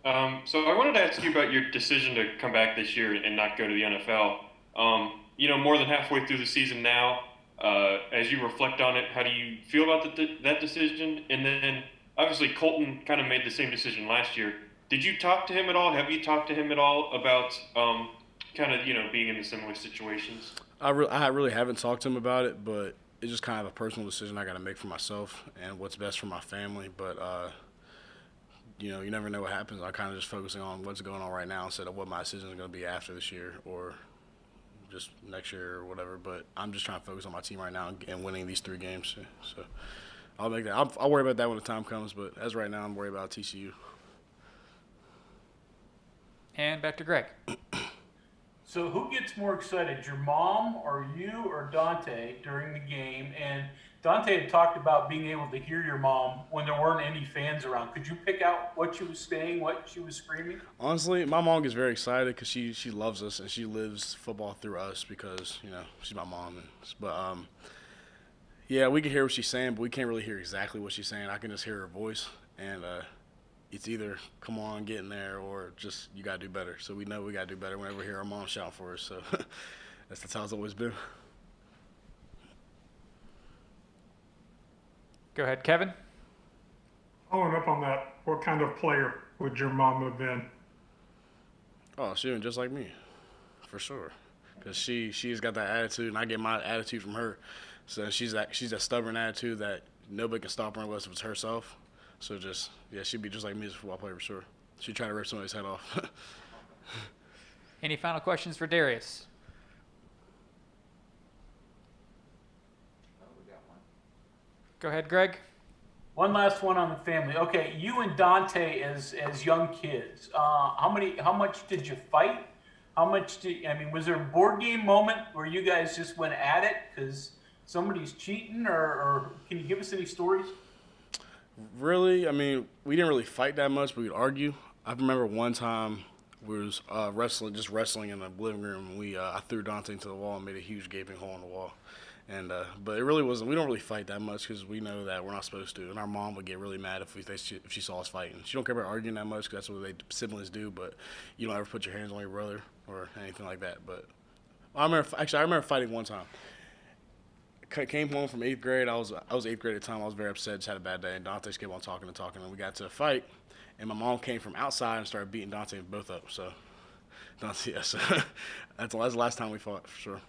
So I wanted to ask you about your decision to come back this year and not go to the NFL. More than halfway through the season now, as you reflect on it, how do you feel about that decision? And then obviously Colton kind of made the same decision last year. Did you talk to him at all? Have you talked to him at all about being in the similar situations? I really haven't talked to him about it, but it's just kind of a personal decision I got to make for myself and what's best for my family. But you never know what happens. I'm kind of just focusing on what's going on right now instead of what my decision is going to be after this year or just next year or whatever. But I'm just trying to focus on my team right now and winning these 3 games. So I'll make that. I'll worry about that when the time comes. But as right now, I'm worried about TCU. And back to Greg. So who gets more excited, your mom or you or Dante during the game? And Dante had talked about being able to hear your mom when there weren't any fans around. Could you pick out what she was saying, what she was screaming? Honestly, my mom gets very excited because she loves us and she lives football through us because, she's my mom. But yeah, we can hear what she's saying, but we can't really hear exactly what she's saying. I can just hear her voice, and it's either come on, get in there, or just you got to do better. So we know we got to do better whenever we hear our mom shout for us. So that's how it's always been. Go ahead, Kevin. Following up on that, what kind of player would your mom have been? Oh, she was just like me, for sure. Because she's got that attitude, and I get my attitude from her. So she's that stubborn attitude that nobody can stop her unless it's herself. So she'd be just like me as a football player for sure. She'd try to rip somebody's head off. Any final questions for Darius? Go ahead, Greg. One last one on the family. Okay, you and Dante as young kids. How much did you fight? Was there a board game moment where you guys just went at it because somebody's cheating, or can you give us any stories? Really, we didn't really fight that much, but we'd argue. I remember one time we was wrestling in the living room. And I threw Dante into the wall and made a huge gaping hole in the wall. And but it really wasn't. We don't really fight that much because we know that we're not supposed to. And our mom would get really mad if she saw us fighting. She don't care about arguing that much because that's what siblings do. But you don't ever put your hands on your brother or anything like that. But I remember fighting one time. Came home from 8th grade. I was 8th grade at the time. I was very upset. Just had a bad day. And Dante just kept on talking, and we got to a fight. And my mom came from outside and started beating Dante both up. So Dante, yes, that's the last time we fought for sure.